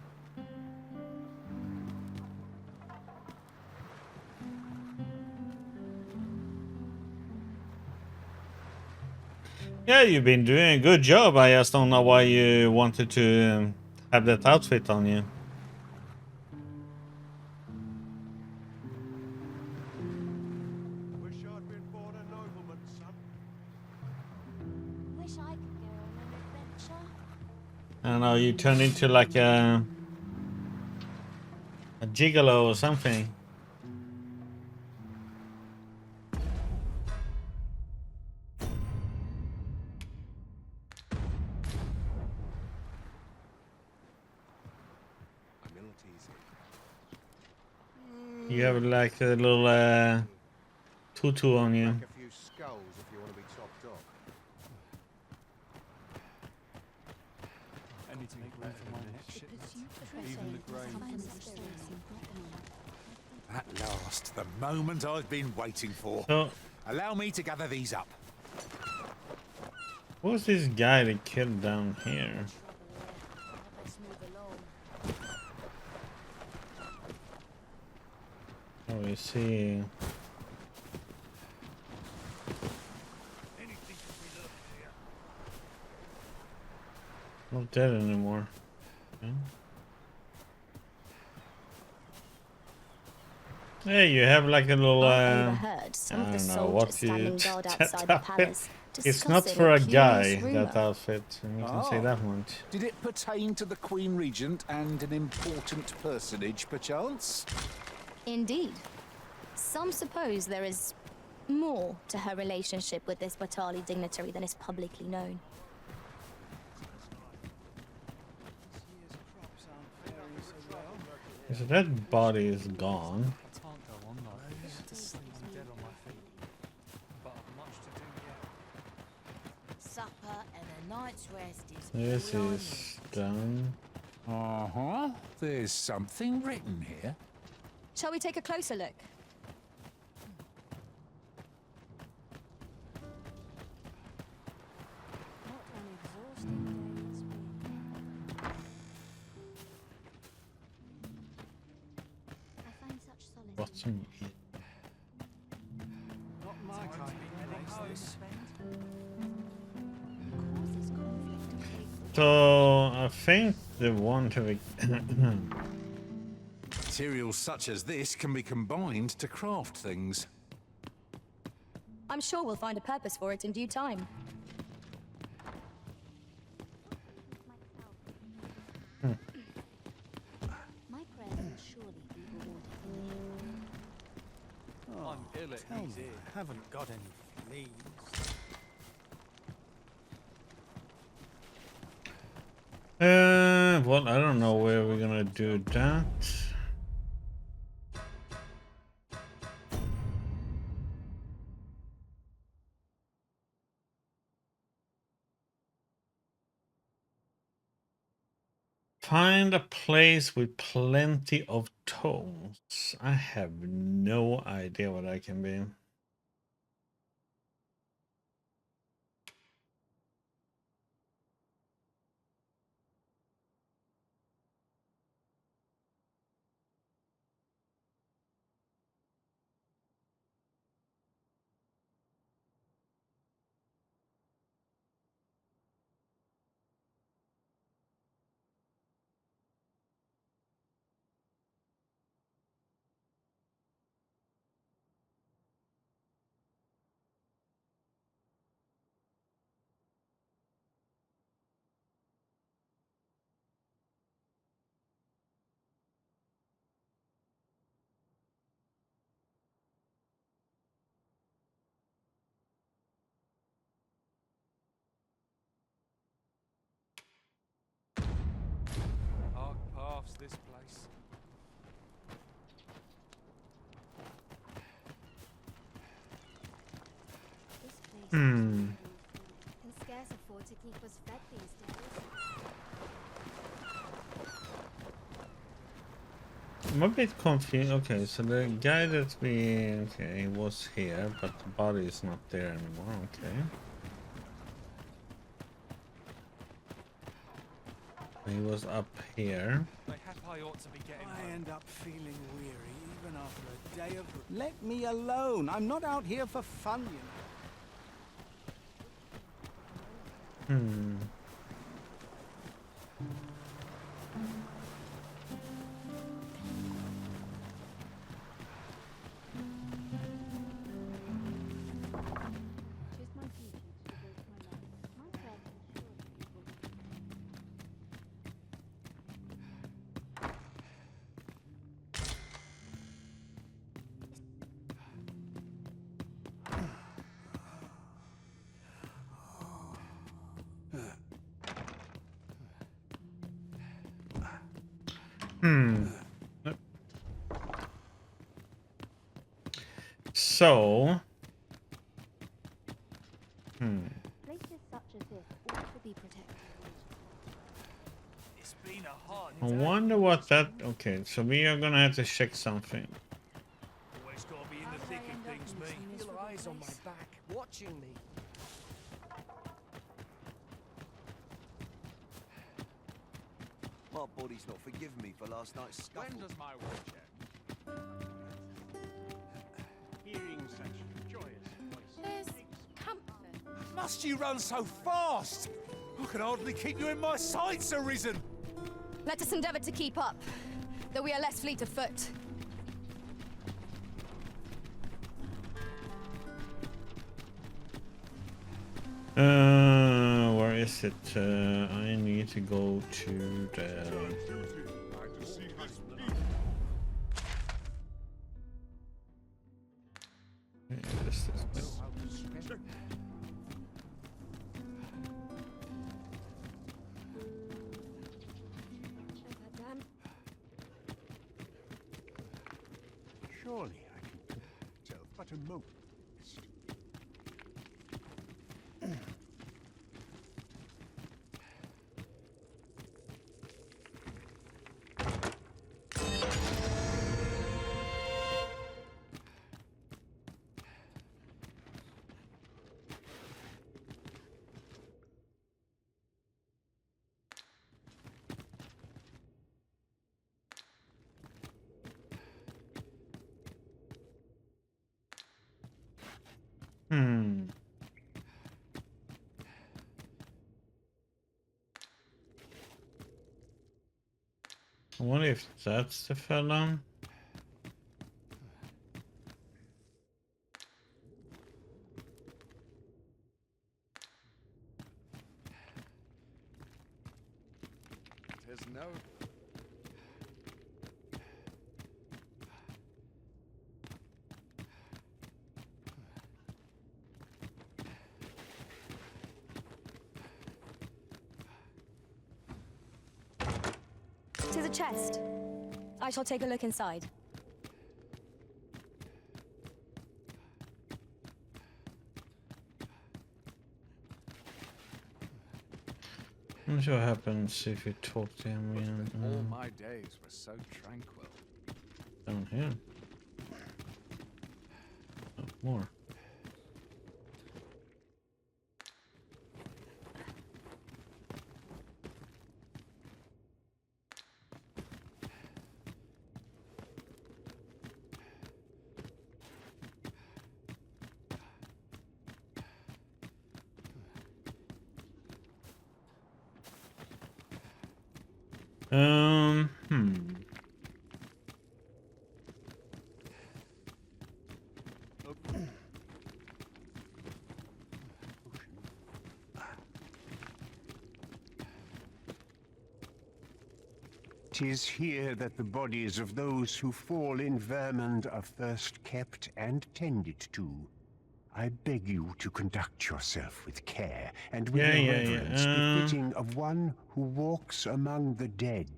Yeah, you've been doing a good job. I just don't know why you wanted to have that outfit on you. Wish I'd been born a nobleman, son. Wish I could go on an adventure. I don't know, you turned into like a gigolo or something. You have like a little tutu on you. Like a few skulls if you want to be topped off. Anything better for my next shipment. Even the grain. At last, the moment I've been waiting for. So, allow me to gather these up. what was this guy that killed down here? Oh, you see. Not dead anymore. Okay. Hey, you have like a little overheard some I of the don't know soldiers what standing you guard set outside the up. palace. It's not discussing for a curious guy, rumour. that outfit. You can say that much. Did it pertain to the Queen Regent and an important personage, perchance? Indeed. Some suppose there is more to her relationship with this Batali dignitary than is publicly known. So that body is gone. I can't go on like this. I'm dead on my feet. But I've much to do yet. Supper and a night's rest is This all I is done. Uh-huh. There's something written here. Shall we take a closer look? What an exhausting day it's been. I find such solace. What's in it? Not my kind of place, this. Causes conflict of faith. So I think the one to be Materials such as this can be combined to craft things. I'm sure we'll find a purpose for it in due time. My prayers will surely be rewarded in the end. Oh, I'm ill at tell ease me, here. I haven't got any fleas. well, I don't know where we're gonna do that. Find a place with plenty of tones. I have no idea what I can be. Dark paths, this place. This place Hmm. can scarce afford to keep us fed these days. I'm a bit confused. Okay, so the guy that's been he was here, but the body is not there anymore. Okay. He was up here. Mayhap I ought to be getting I home. end up feeling weary even after a day of... Let me alone. I'm not out here for fun, you know. Hmm. It is my duty to devote my life. My servant surely will be. So. Places such as this ought to be protected. It's been a hard I day. wonder what that. Okay, so we are gonna have to check something. Always gotta be in the thick of things, me. Feel eyes on my back, watching me. My body's not forgiven me for last night's scuffle. When does my watch end? Hearing such joyous voices. There's comfort. Must you run so fast? I can hardly keep you in my sights, Arisen. Let us endeavor to keep up, though we are less fleet of foot. Where is it? I need to go to the. This is this. Surely I can put myself but a moment. I wonder if that's the fella. There's no. To the chest. I shall take a look inside. I'm not sure what happens if you talk to him again. All my days were so tranquil. Down here. Oh, more. Tis here that the bodies of those who fall in Vermund are first kept and tended to. I beg you to conduct yourself with care and with a reverence befitting of one who walks among the dead.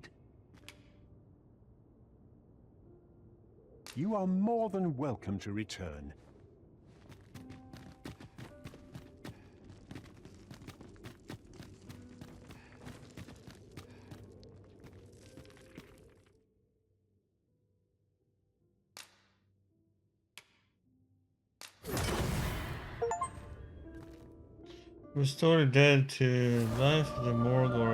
You are more than welcome to return. Restore the dead to life, the morgue, or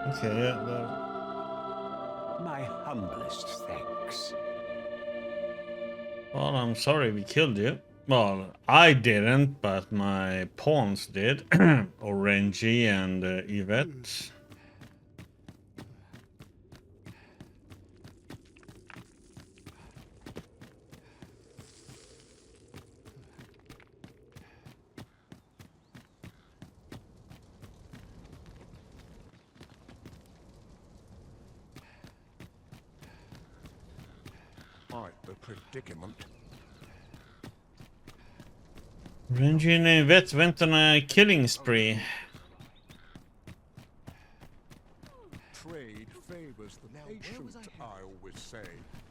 okay, yeah. My humblest thanks. Well, I'm sorry we killed you. Well, I didn't, but my pawns did. Orangy and Yvette. Quite the predicament. Orangy and Yvette went on a killing spree. Trade favors the patient, I always say.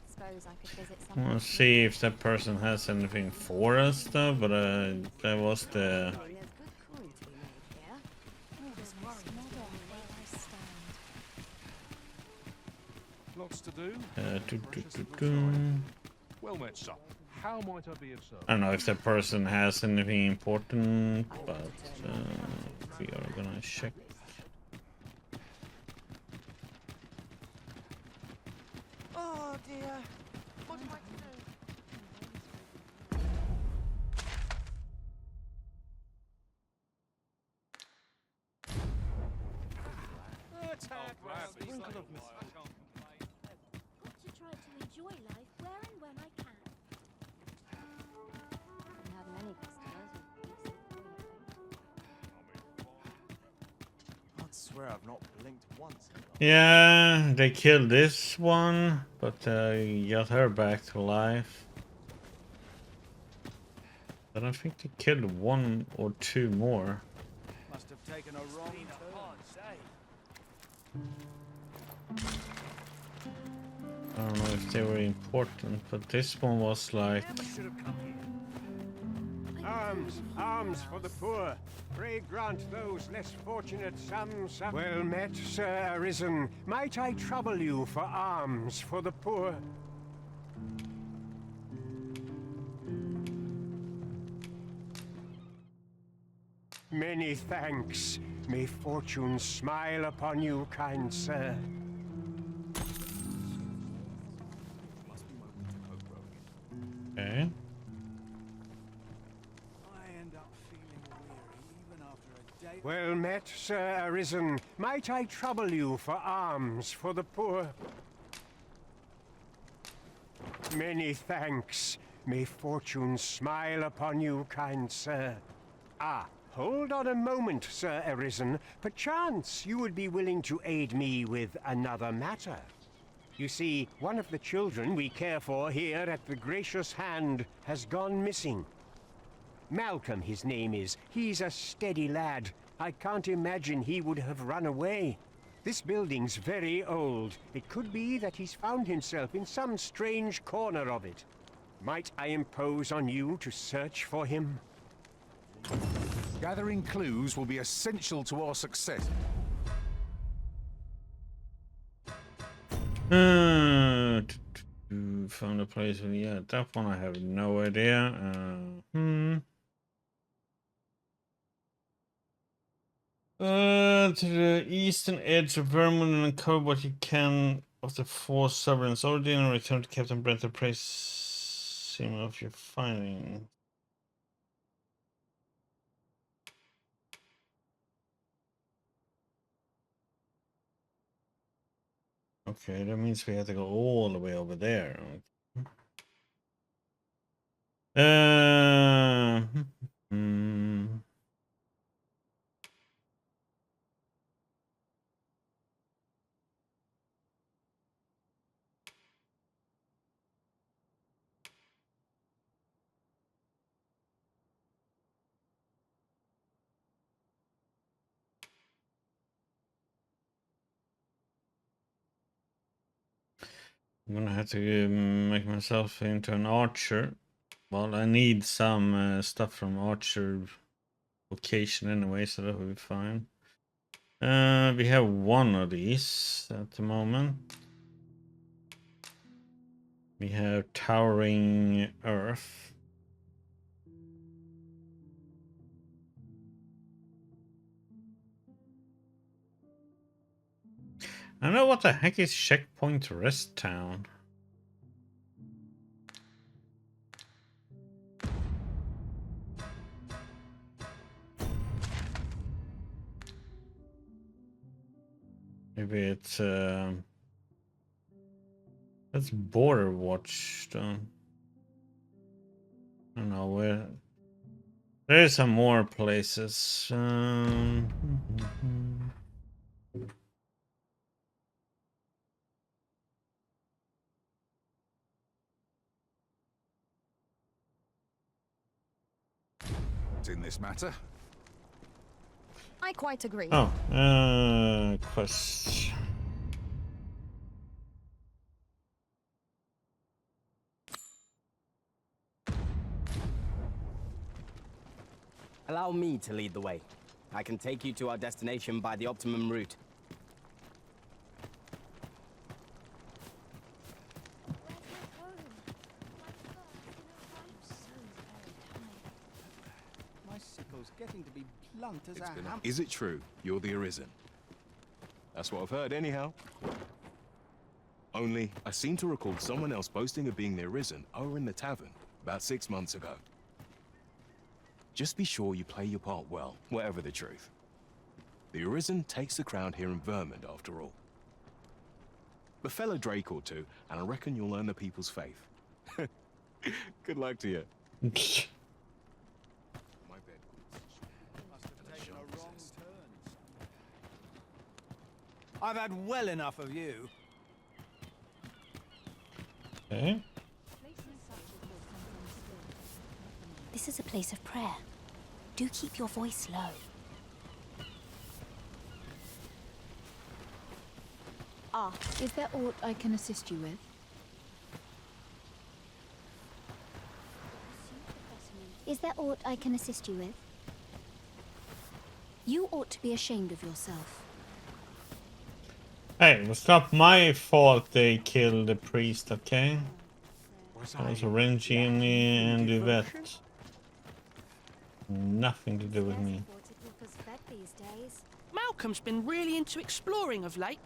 Suppose I could visit some. Let's see if that person has anything for us though, but that was the... Lots to do. Well met, sir. How might I be of service? I don't know if that person has anything important, but we are gonna check. Oh dear. What am I to do? Got to try to enjoy life where and when I can. Haven't had many customers with decent I swear I've not blinked once. Yeah, they killed this one, but got her back to life. But I think they killed one or two more. Must have taken a wrong turn. I don't know if they were important, but this one was like... Arms, arms for the poor. Pray grant those less fortunate some. Well met, Sir Arisen. Might I trouble you for alms for the poor? Many thanks. May fortune smile upon you, kind sir. Okay. Well met, Sir Arisen. Might I trouble you for alms for the poor? Many thanks. May fortune smile upon you, kind sir. Ah, hold on a moment, Sir Arisen. Perchance you would be willing to aid me with another matter. You see, one of the children we care for here at the Gracious Hand has gone missing. Malcolm, his name is. He's a steady lad. I can't imagine he would have run away. This building's very old. It could be that he's found himself in some strange corner of it. Might I impose on you to search for him? Gathering clues will be essential to our success. Found a place. Yeah, that one I have no idea. To the eastern edge of Vermont and uncover what you can of the four sovereigns' origin and return to Captain Brent to praise him of your finding. Okay, that means we have to go all the way over there. I'm gonna have to make myself into an archer. Well, I need some stuff from archer location anyway, so that will be fine. We have one of these at the moment. We have Towering Earth. I don't know what the heck is Checkpoint Rest Town. Maybe it's that's Border Watch though. I don't know where. There are some more places. In this matter. I quite agree. Oh, quest. Allow me to lead the way. I can take you to our destination by the optimum route. My sickle's getting to be blunt as a hammer. Is it true you're the Arisen? That's what I've heard, anyhow. Only, I seem to recall someone else boasting of being the Arisen over in the tavern about 6 months ago. Just be sure you play your part well, whatever the truth. The Arisen takes the crown here in Vermund, after all. A fellow Drake or two, and I reckon you'll earn the people's faith. Good luck to you. Must have taken a wrong turn. I've had well enough of you. Okay. This is a place of prayer. Do keep your voice low. Ah, is there aught I can assist you with? Is there aught I can assist you with? You ought to be ashamed of yourself. Hey, it was not my fault they killed the priest, okay? That was Renji and Yvette. Nothing to do with me. Malcolm's been really into exploring of late.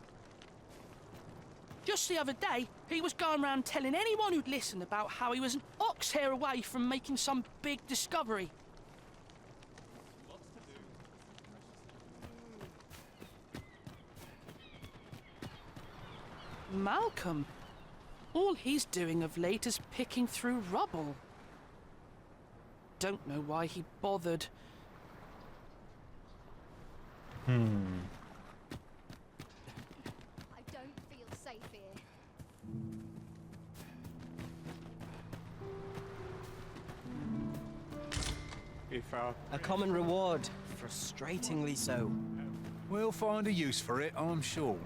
Just the other day, he was going around telling anyone who'd listen about how he was an ox hair away from making some big discovery. Malcolm? All he's doing of late is picking through rubble. Don't know why he bothered. I don't feel safe here. A common reward, frustratingly so. We'll find a use for it, I'm sure.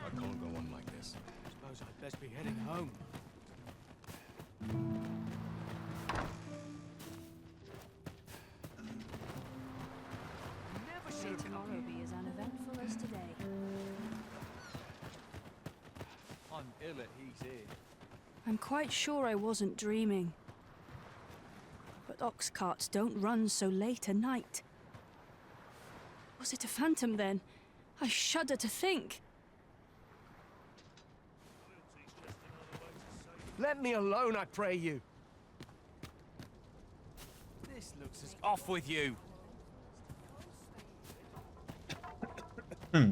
I can't go on like this. Suppose I'd best be heading home. May tomorrow be as uneventful as today. I'm ill at ease here. I'm quite sure I wasn't dreaming. But ox carts don't run so late at night. Was it a phantom then? I shudder to think. Let me alone, I pray you. This looks as off with you. The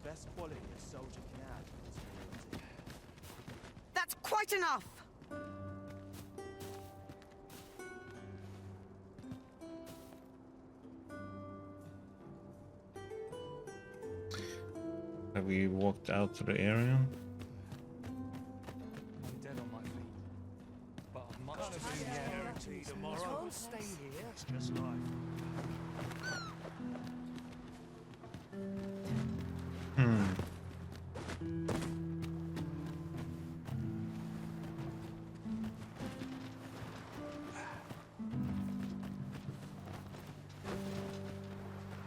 best quality a soldier can have is loyalty. That's quite enough! Have we walked out to the area? I'm dead on my feet. But I'm much too guarantee tomorrow. We'll stay here. It's just life.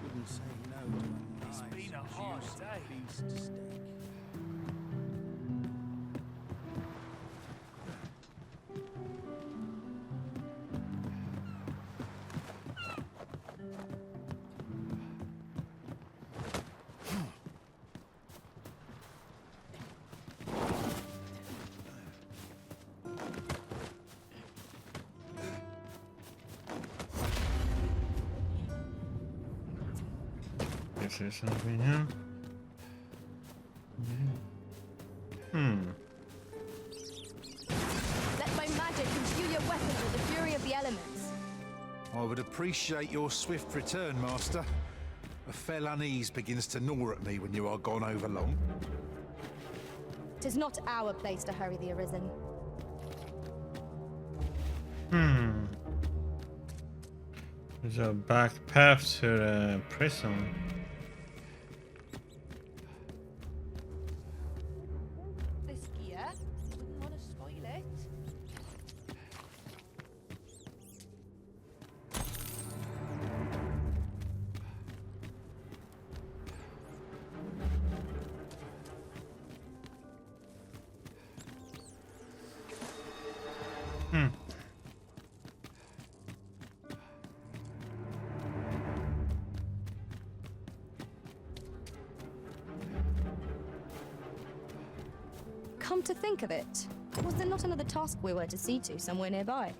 Wouldn't say no to a It's nice, been a hard juicy day. beast steak. Is there something here? Let my magic imbue your weapons with the fury of the elements. I would appreciate your swift return, Master. A fell unease begins to gnaw at me when you are gone over long. 'Tis not our place to hurry the Arisen. There's a back path to the prison. This gear, wouldn't want to spoil it. Come to think of it, was there not another task we were to see to somewhere nearby?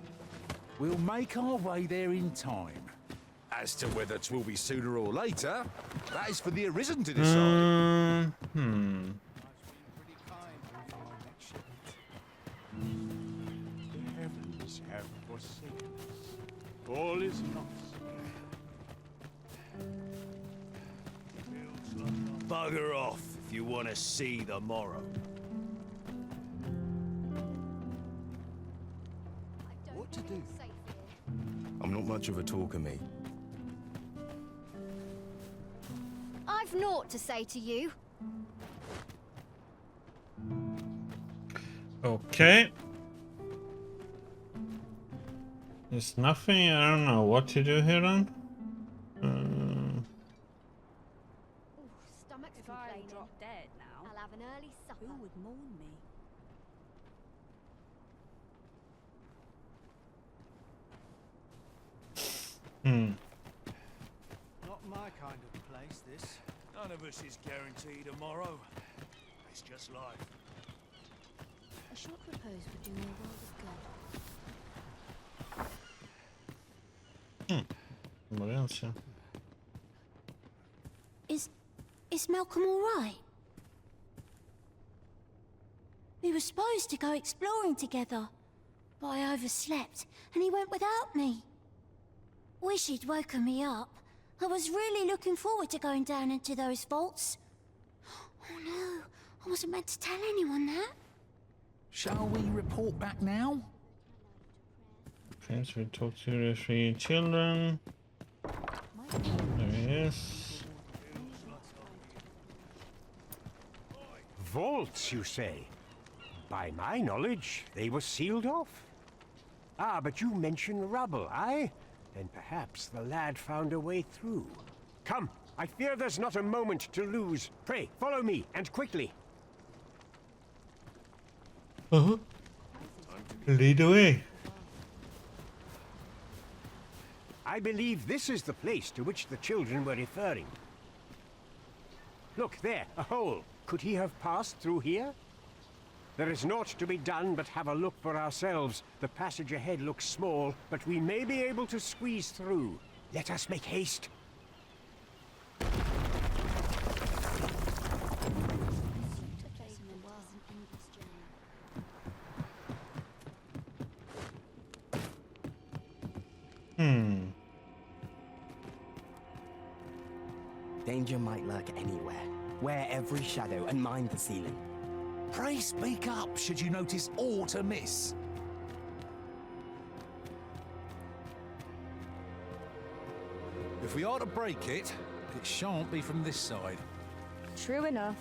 We'll make our way there in time. As to whether 'twill be sooner or later, that is for the Arisen to decide. The heavens have forsaken us. All is not Bugger off if you want to see the morrow. What to do? I'm not much of a talker, mate. I've naught to say to you. Okay. There's nothing. I don't know what to do here then. If I drop dead now, I'll have an early supper. Who would mourn me? Not my kind of place, this. None of us is guaranteed tomorrow. It's just life. A short repose would do me a world of good. What else? Yeah? Is Malcolm all right? We were supposed to go exploring together, but I overslept and he went without me. Wish he'd woken me up. I was really looking forward to going down into those vaults. Oh no, I wasn't meant to tell anyone that. Shall we report back now? Okay, so we talk to the 3 children. There he is. Vaults, you say? By my knowledge, they were sealed off. Ah, but you mentioned rubble, aye? Then perhaps the lad found a way through. Come, I fear there's not a moment to lose. Pray, follow me, and quickly. Lead away. I believe this is the place to which the children were referring. Look, there, a hole. Could he have passed through here? There is naught to be done but have a look for ourselves. The passage ahead looks small, but we may be able to squeeze through. Let us make haste. Danger might lurk anywhere. Wear every shadow and mind the ceiling. Pray speak up should you notice aught amiss. If we are to break it, it shan't be from this side. True enough.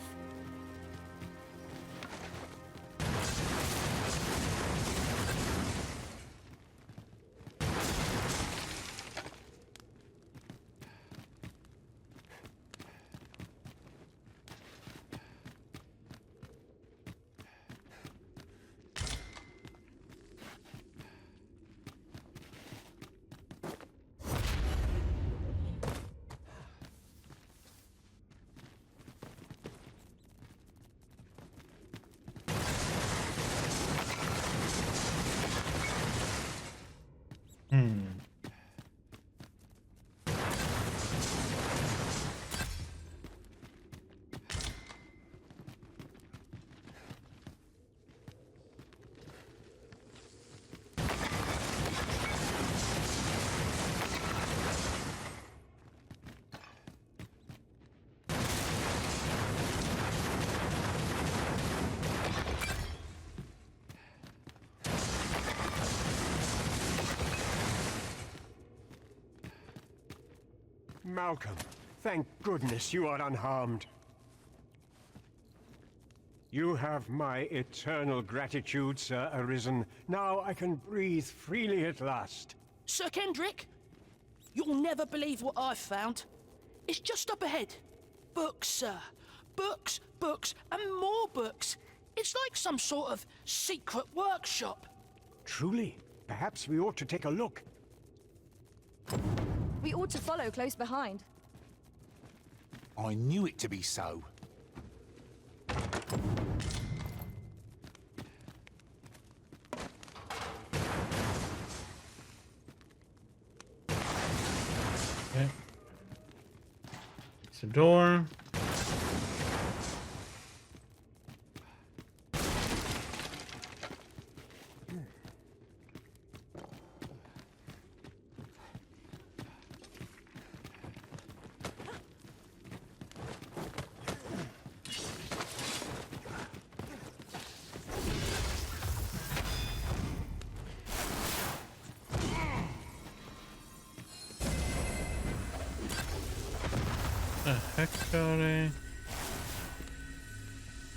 Malcolm, thank goodness you are unharmed. You have my eternal gratitude, Sir Arisen. Now I can breathe freely at last. Sir Kendrick, you'll never believe what I've found. It's just up ahead. Books, sir. Books, books, and more books. It's like some sort of secret workshop. Truly? Perhaps we ought to take a look. We ought to follow close behind. I knew it to be so. Okay. It's a door. The heck are they?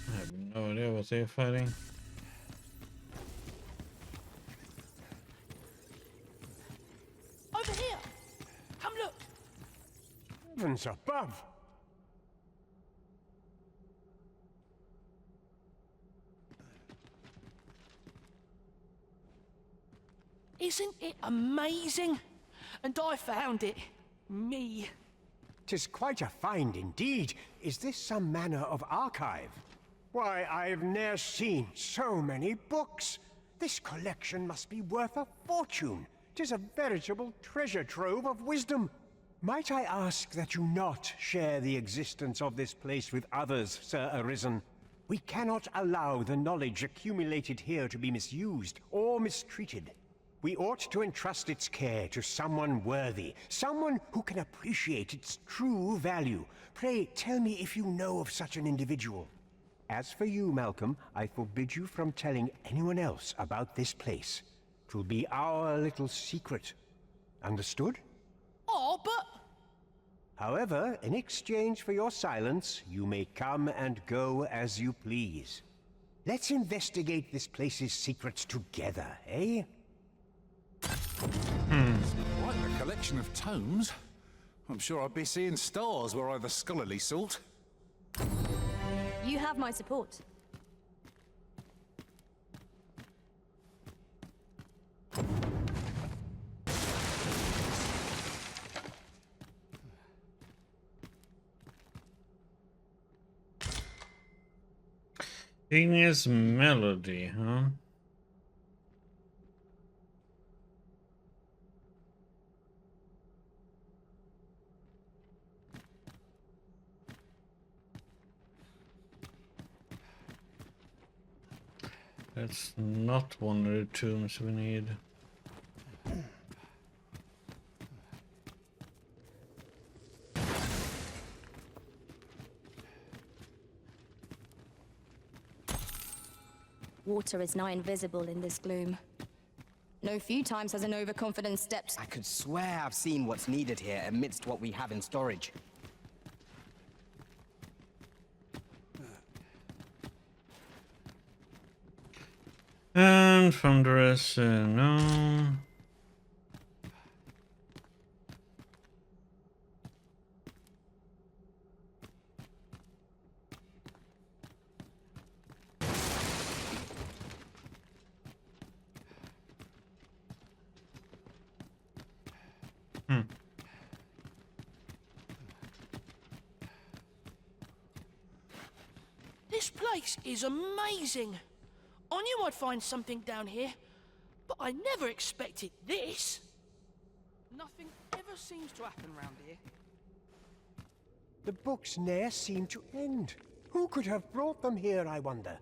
I have no idea what they're fighting. Over here! Come look! Heavens above! Isn't it amazing? And I found it. Me. 'Tis quite a find indeed. Is this some manner of archive? Why, I've ne'er seen so many books. This collection must be worth a fortune. 'Tis a veritable treasure trove of wisdom. Might I ask that you not share the existence of this place with others, Sir Arisen? We cannot allow the knowledge accumulated here to be misused or mistreated. We ought to entrust its care to someone worthy, someone who can appreciate its true value. Pray, tell me if you know of such an individual. As for you, Malcolm, I forbid you from telling anyone else about this place. 'Twill be our little secret. Understood? Oh, but... However, in exchange for your silence, you may come and go as you please. Let's investigate this place's secrets together, eh? Quite a collection of tomes. I'm sure I'd be seeing stars were I the scholarly sort. You have my support. Igneous Melody, huh? That's not one of the tombs we need. Water is nigh invisible in this gloom. No few times has an overconfident stepped. I could swear I've seen what's needed here amidst what we have in storage. And from the rest, no. This place is amazing. I knew I'd find something down here, but I never expected this. Nothing ever seems to happen round here. The books ne'er seem to end. Who could have brought them here, I wonder?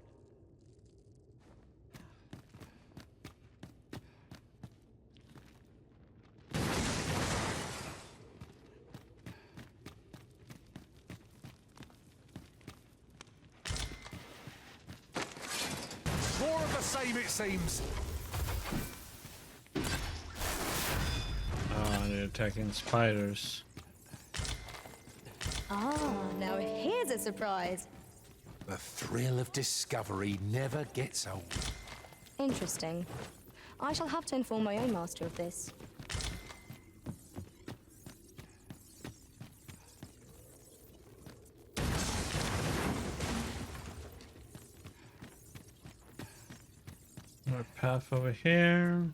More of the same, it seems. Ah, they're attacking spiders. Ah, now here's a surprise. The thrill of discovery never gets old. Interesting. I shall have to inform my own master of this. More path over here.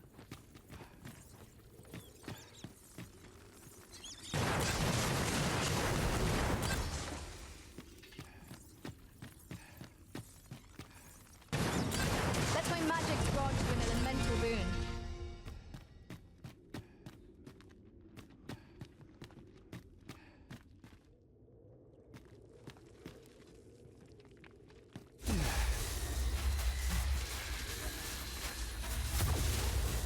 Let my magic grant you an elemental boon.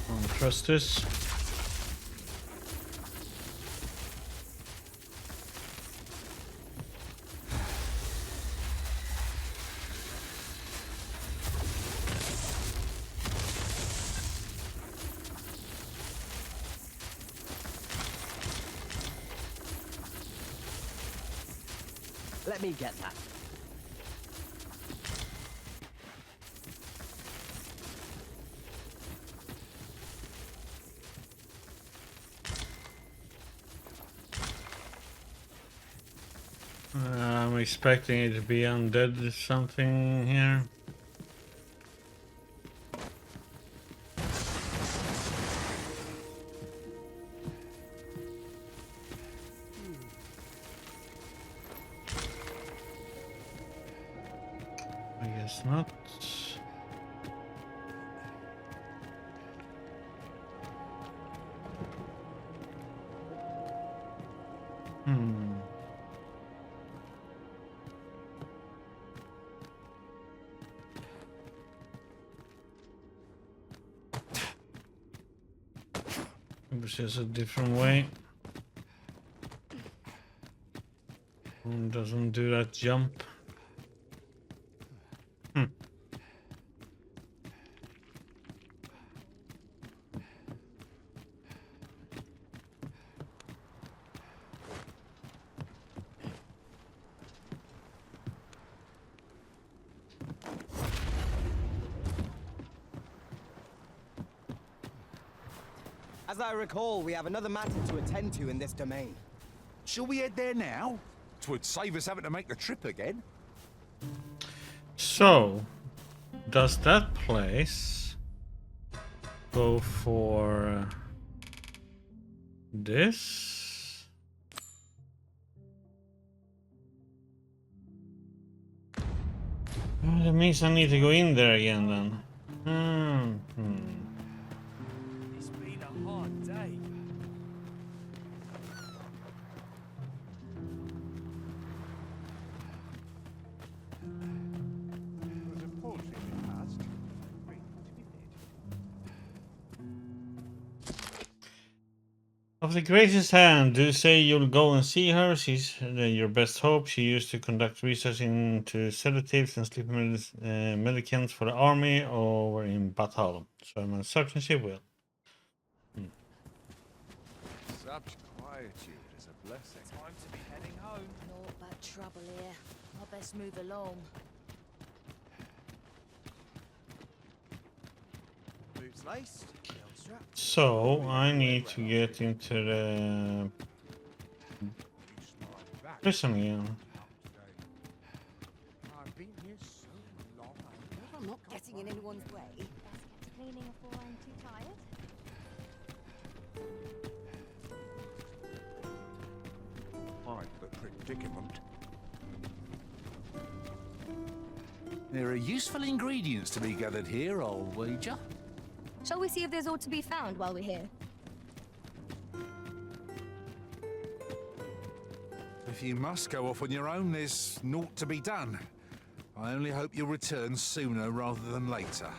Don't trust this. Let me get that. I'm expecting it to be undead or something here. I guess not. It's just a different way. One doesn't do that jump. As I recall, we have another matter to attend to in this domain. Shall we head there now? 'Twould save us having to make the trip again. So, does that place go for this? Oh, that means I need to go in there again then. It's been a hard day. Of the gracious hand, do say you'll go and see her. She's your best hope. She used to conduct research into sedatives and sleep medicaments for the army over in battle. So I'm certain she will. Such quietude is a blessing. Time to be heading home. Naught but trouble here. I best move along. Boots laced, belt strapped. So I need to get into the prison again. I've been here so long. I'm not getting in anyone's way. Best kept cleaning before I'm too tired. Quite the predicament. There are useful ingredients to be gathered here, I'll wager. Shall we see if there's aught to be found while we're here? If you must go off on your own, there's naught to be done. I only hope you'll return sooner rather than later.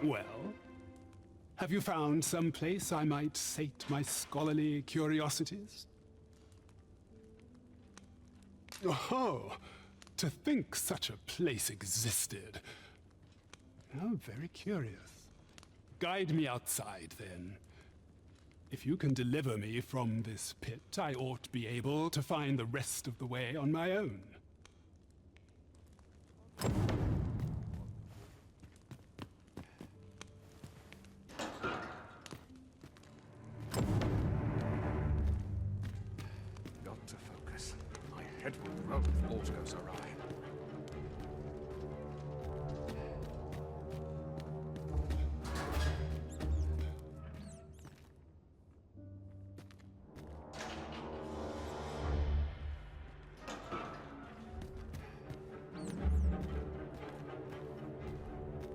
Well, have you found some place I might sate my scholarly curiosities? Oh, to think such a place existed. How very curious. Guide me outside, then. If you can deliver me from this pit, I ought to be able to find the rest of the way on my own. Got to focus. My head will roll if all goes awry.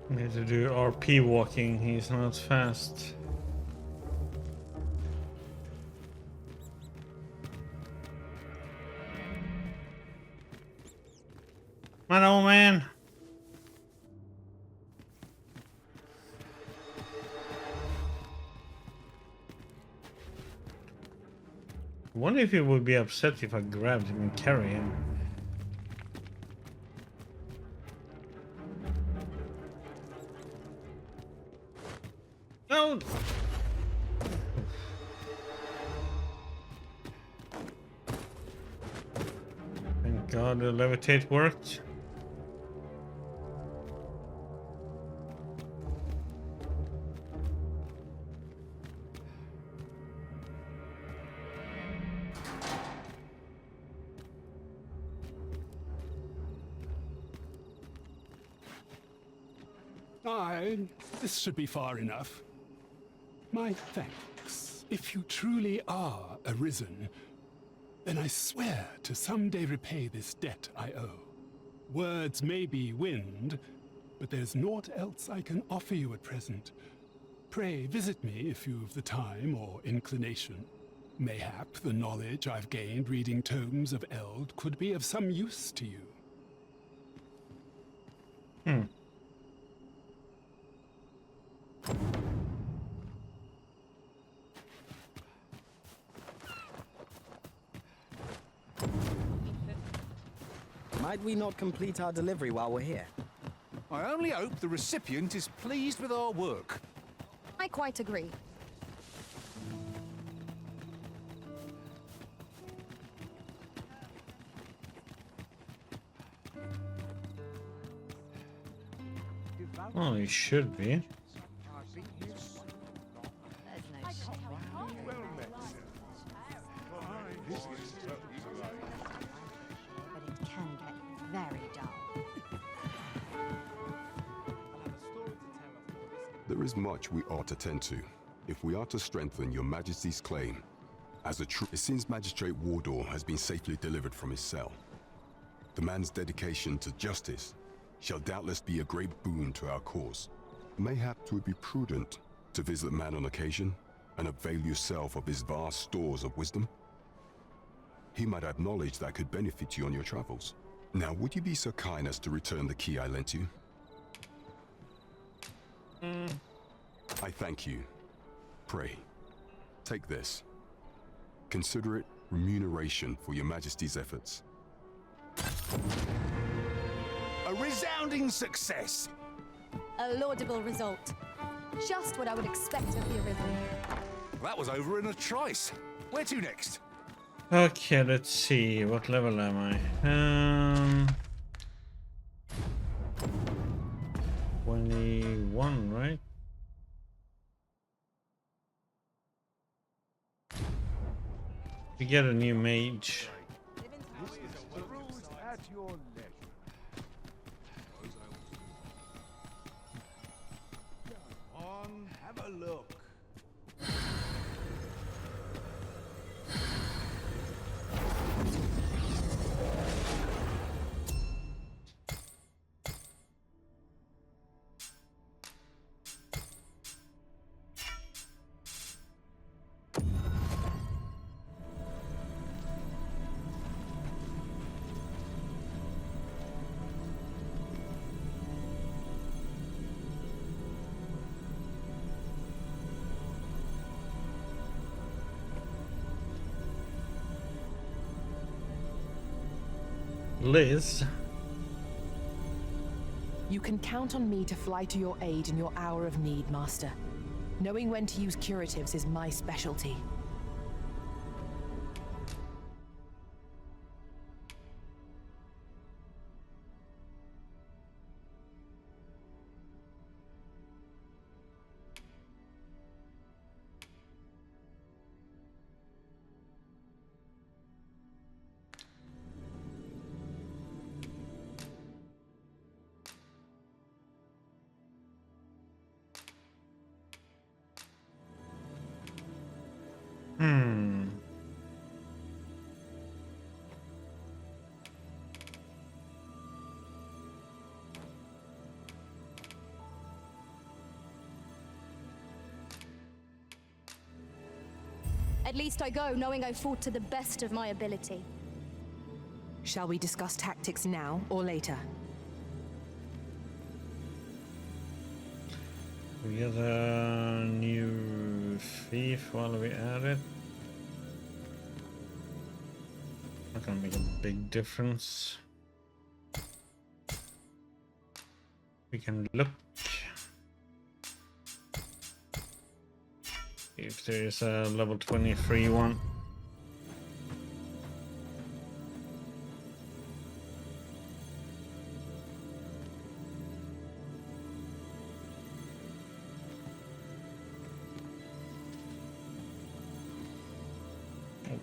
Need to do RP walking, he's not fast. Come on, old man. I wonder if he would be upset if I grabbed him and carry him. No! Thank God the levitate worked. This should be far enough. My thanks. If you truly are arisen, then I swear to someday repay this debt I owe. Words may be wind, but there's naught else I can offer you at present. Pray visit me if you've the time or inclination. Mayhap the knowledge I've gained reading tomes of Eld could be of some use to you. Might we not complete our delivery while we're here? I only hope the recipient is pleased with our work. I quite agree. Oh, he should be. There is much we ought to tend to, if we are to strengthen your Majesty's claim. As a true, it seems Magistrate Wardor has been safely delivered from his cell. The man's dedication to justice shall doubtless be a great boon to our cause. Mayhap 'twould be prudent to visit the man on occasion and avail yourself of his vast stores of wisdom. He might have knowledge that could benefit you on your travels. Now, would you be so kind as to return the key I lent you? I thank you. Pray, take this. Consider it remuneration for your Majesty's efforts. A resounding success! A laudable result. Just what I would expect of the Arisen. That was over in a trice. Where to next? Okay, let's see. What level am I? 21, right? We get a new mage. At your leisure. On, have a look. Liz. You can count on me to fly to your aid in your hour of need, Master. Knowing when to use curatives is my specialty. At least I go knowing I fought to the best of my ability. Shall we discuss tactics now or later? We get a new thief while we at it. Not gonna make a big difference. We can look if there is a level 23 one.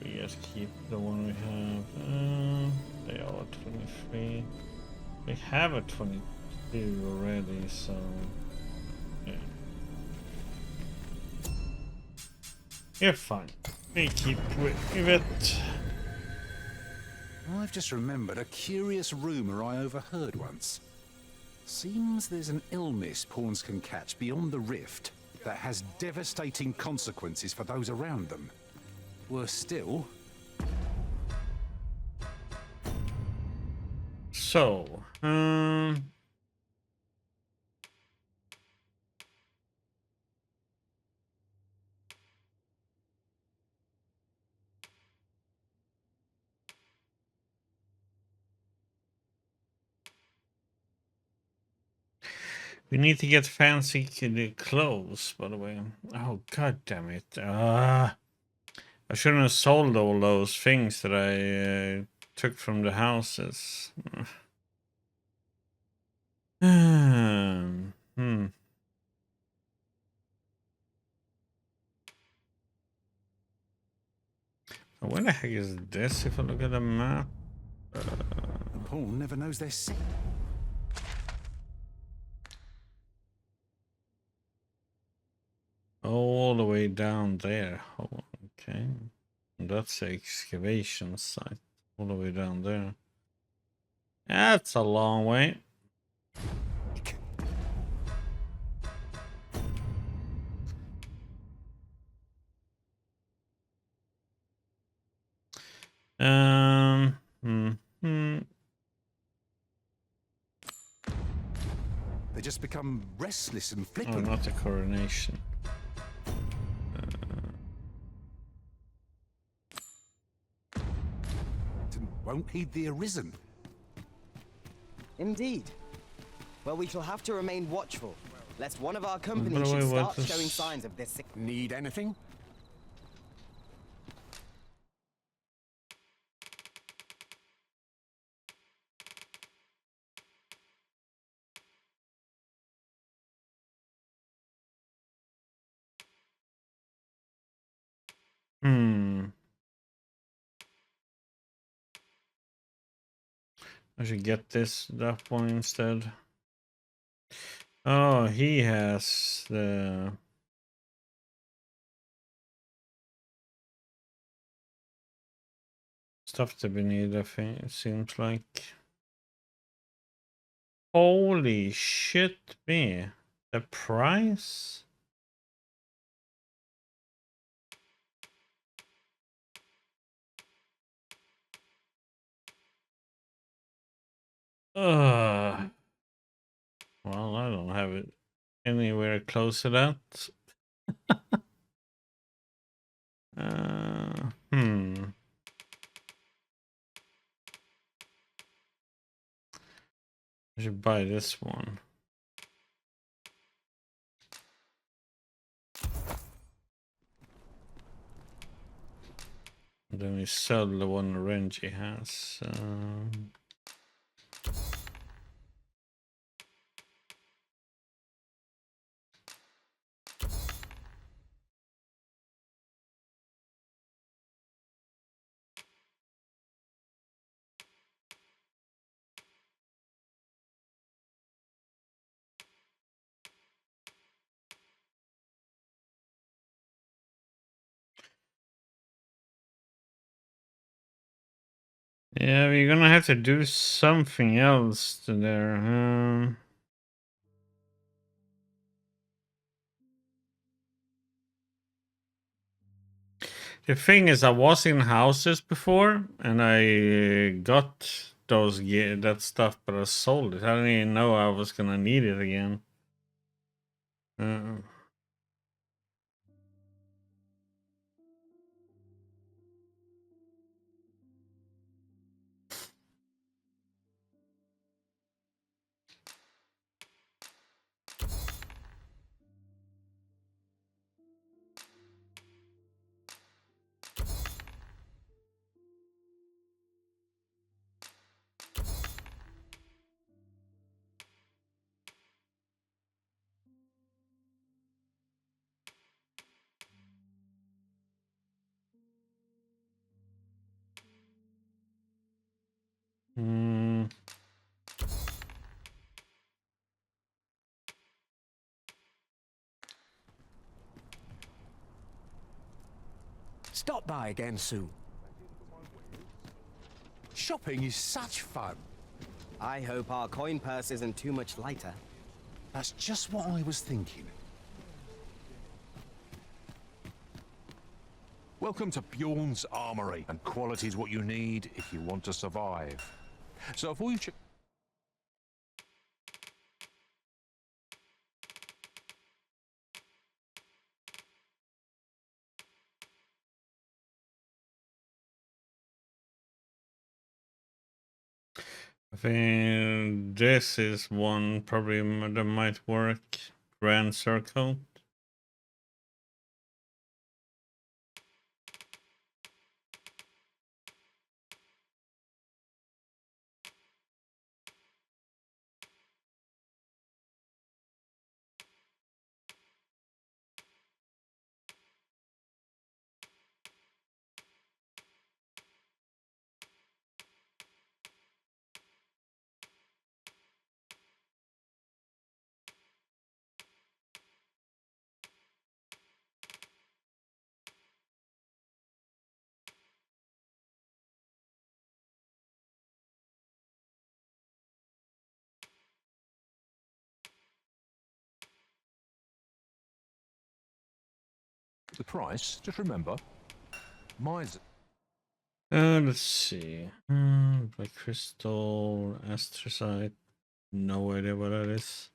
We just keep the one we have. They are 23. We have a 22 already, so yeah. You're fine. We keep with it. I've just remembered a curious rumor I overheard once. Seems there's an illness pawns can catch beyond the rift that has devastating consequences for those around them. Worse still. So, we need to get fancy clothes, by the way. Oh, god damn it. I shouldn't have sold all those things that I took from the houses. Where the heck is this if I look at the map? Pawn never knows their sin. All the way down there. Oh, okay. That's the excavation site. All the way down there. That's a long way. They just become restless and Oh, flippant. not the coronation. Won't heed the Arisen. Indeed. Well, we shall have to remain watchful, lest one of our By company the way, should what start is- showing signs of this sick. Need anything? I should get that one instead. Oh, he has the stuff that we need, I think, it seems like. Holy shit me. The price? Well, I don't have it anywhere close to that. I should buy this one. And then we sell the one Renji has. Yeah, we're gonna have to do something else to there. The thing is, I was in houses before, and I got those that stuff, but I sold it. I didn't even know I was gonna need it again. Stop by again soon. Shopping is such fun. I hope our coin purse isn't too much lighter. That's just what I was thinking. Welcome to Bjorn's Armory, and quality's what you need if you want to survive. So if we I think this is one probably that might work. Grand Circle. the price, just remember, mine's. Let's see. Black crystal, astrazite. No idea what that is.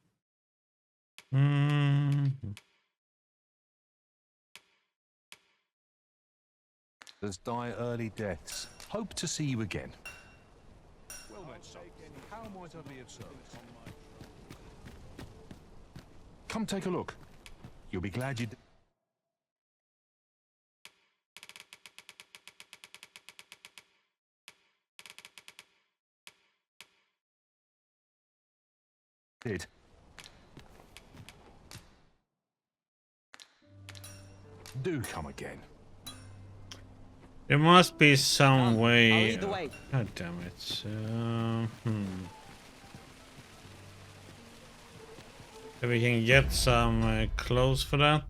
There's die early deaths. Hope to see you again. Well met, son. How might I be of service? Come take a look. You'll be glad you did. Do come again. There must be some way. I'll lead the way. God damn it. If we can get some clothes for that.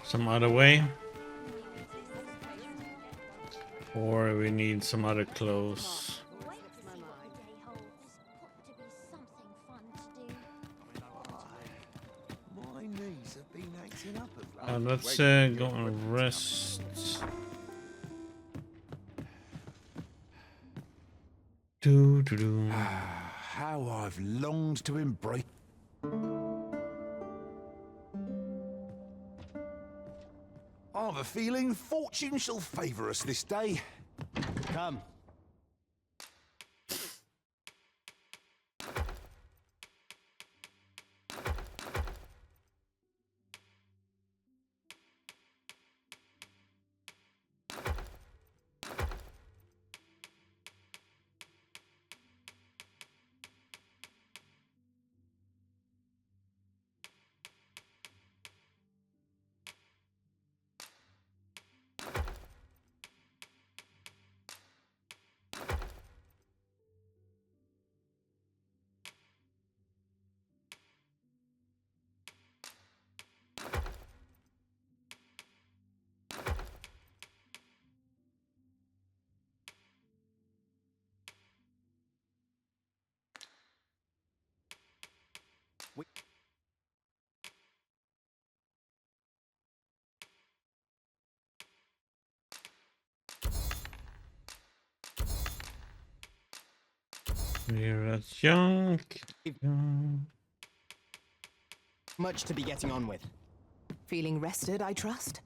Some other way. Or we need some other clothes. Let's go and rest. How I've longed to embrace. I've a feeling fortune shall favour us this day. Come. We're at young. Much to be getting on with. Feeling rested, I trust?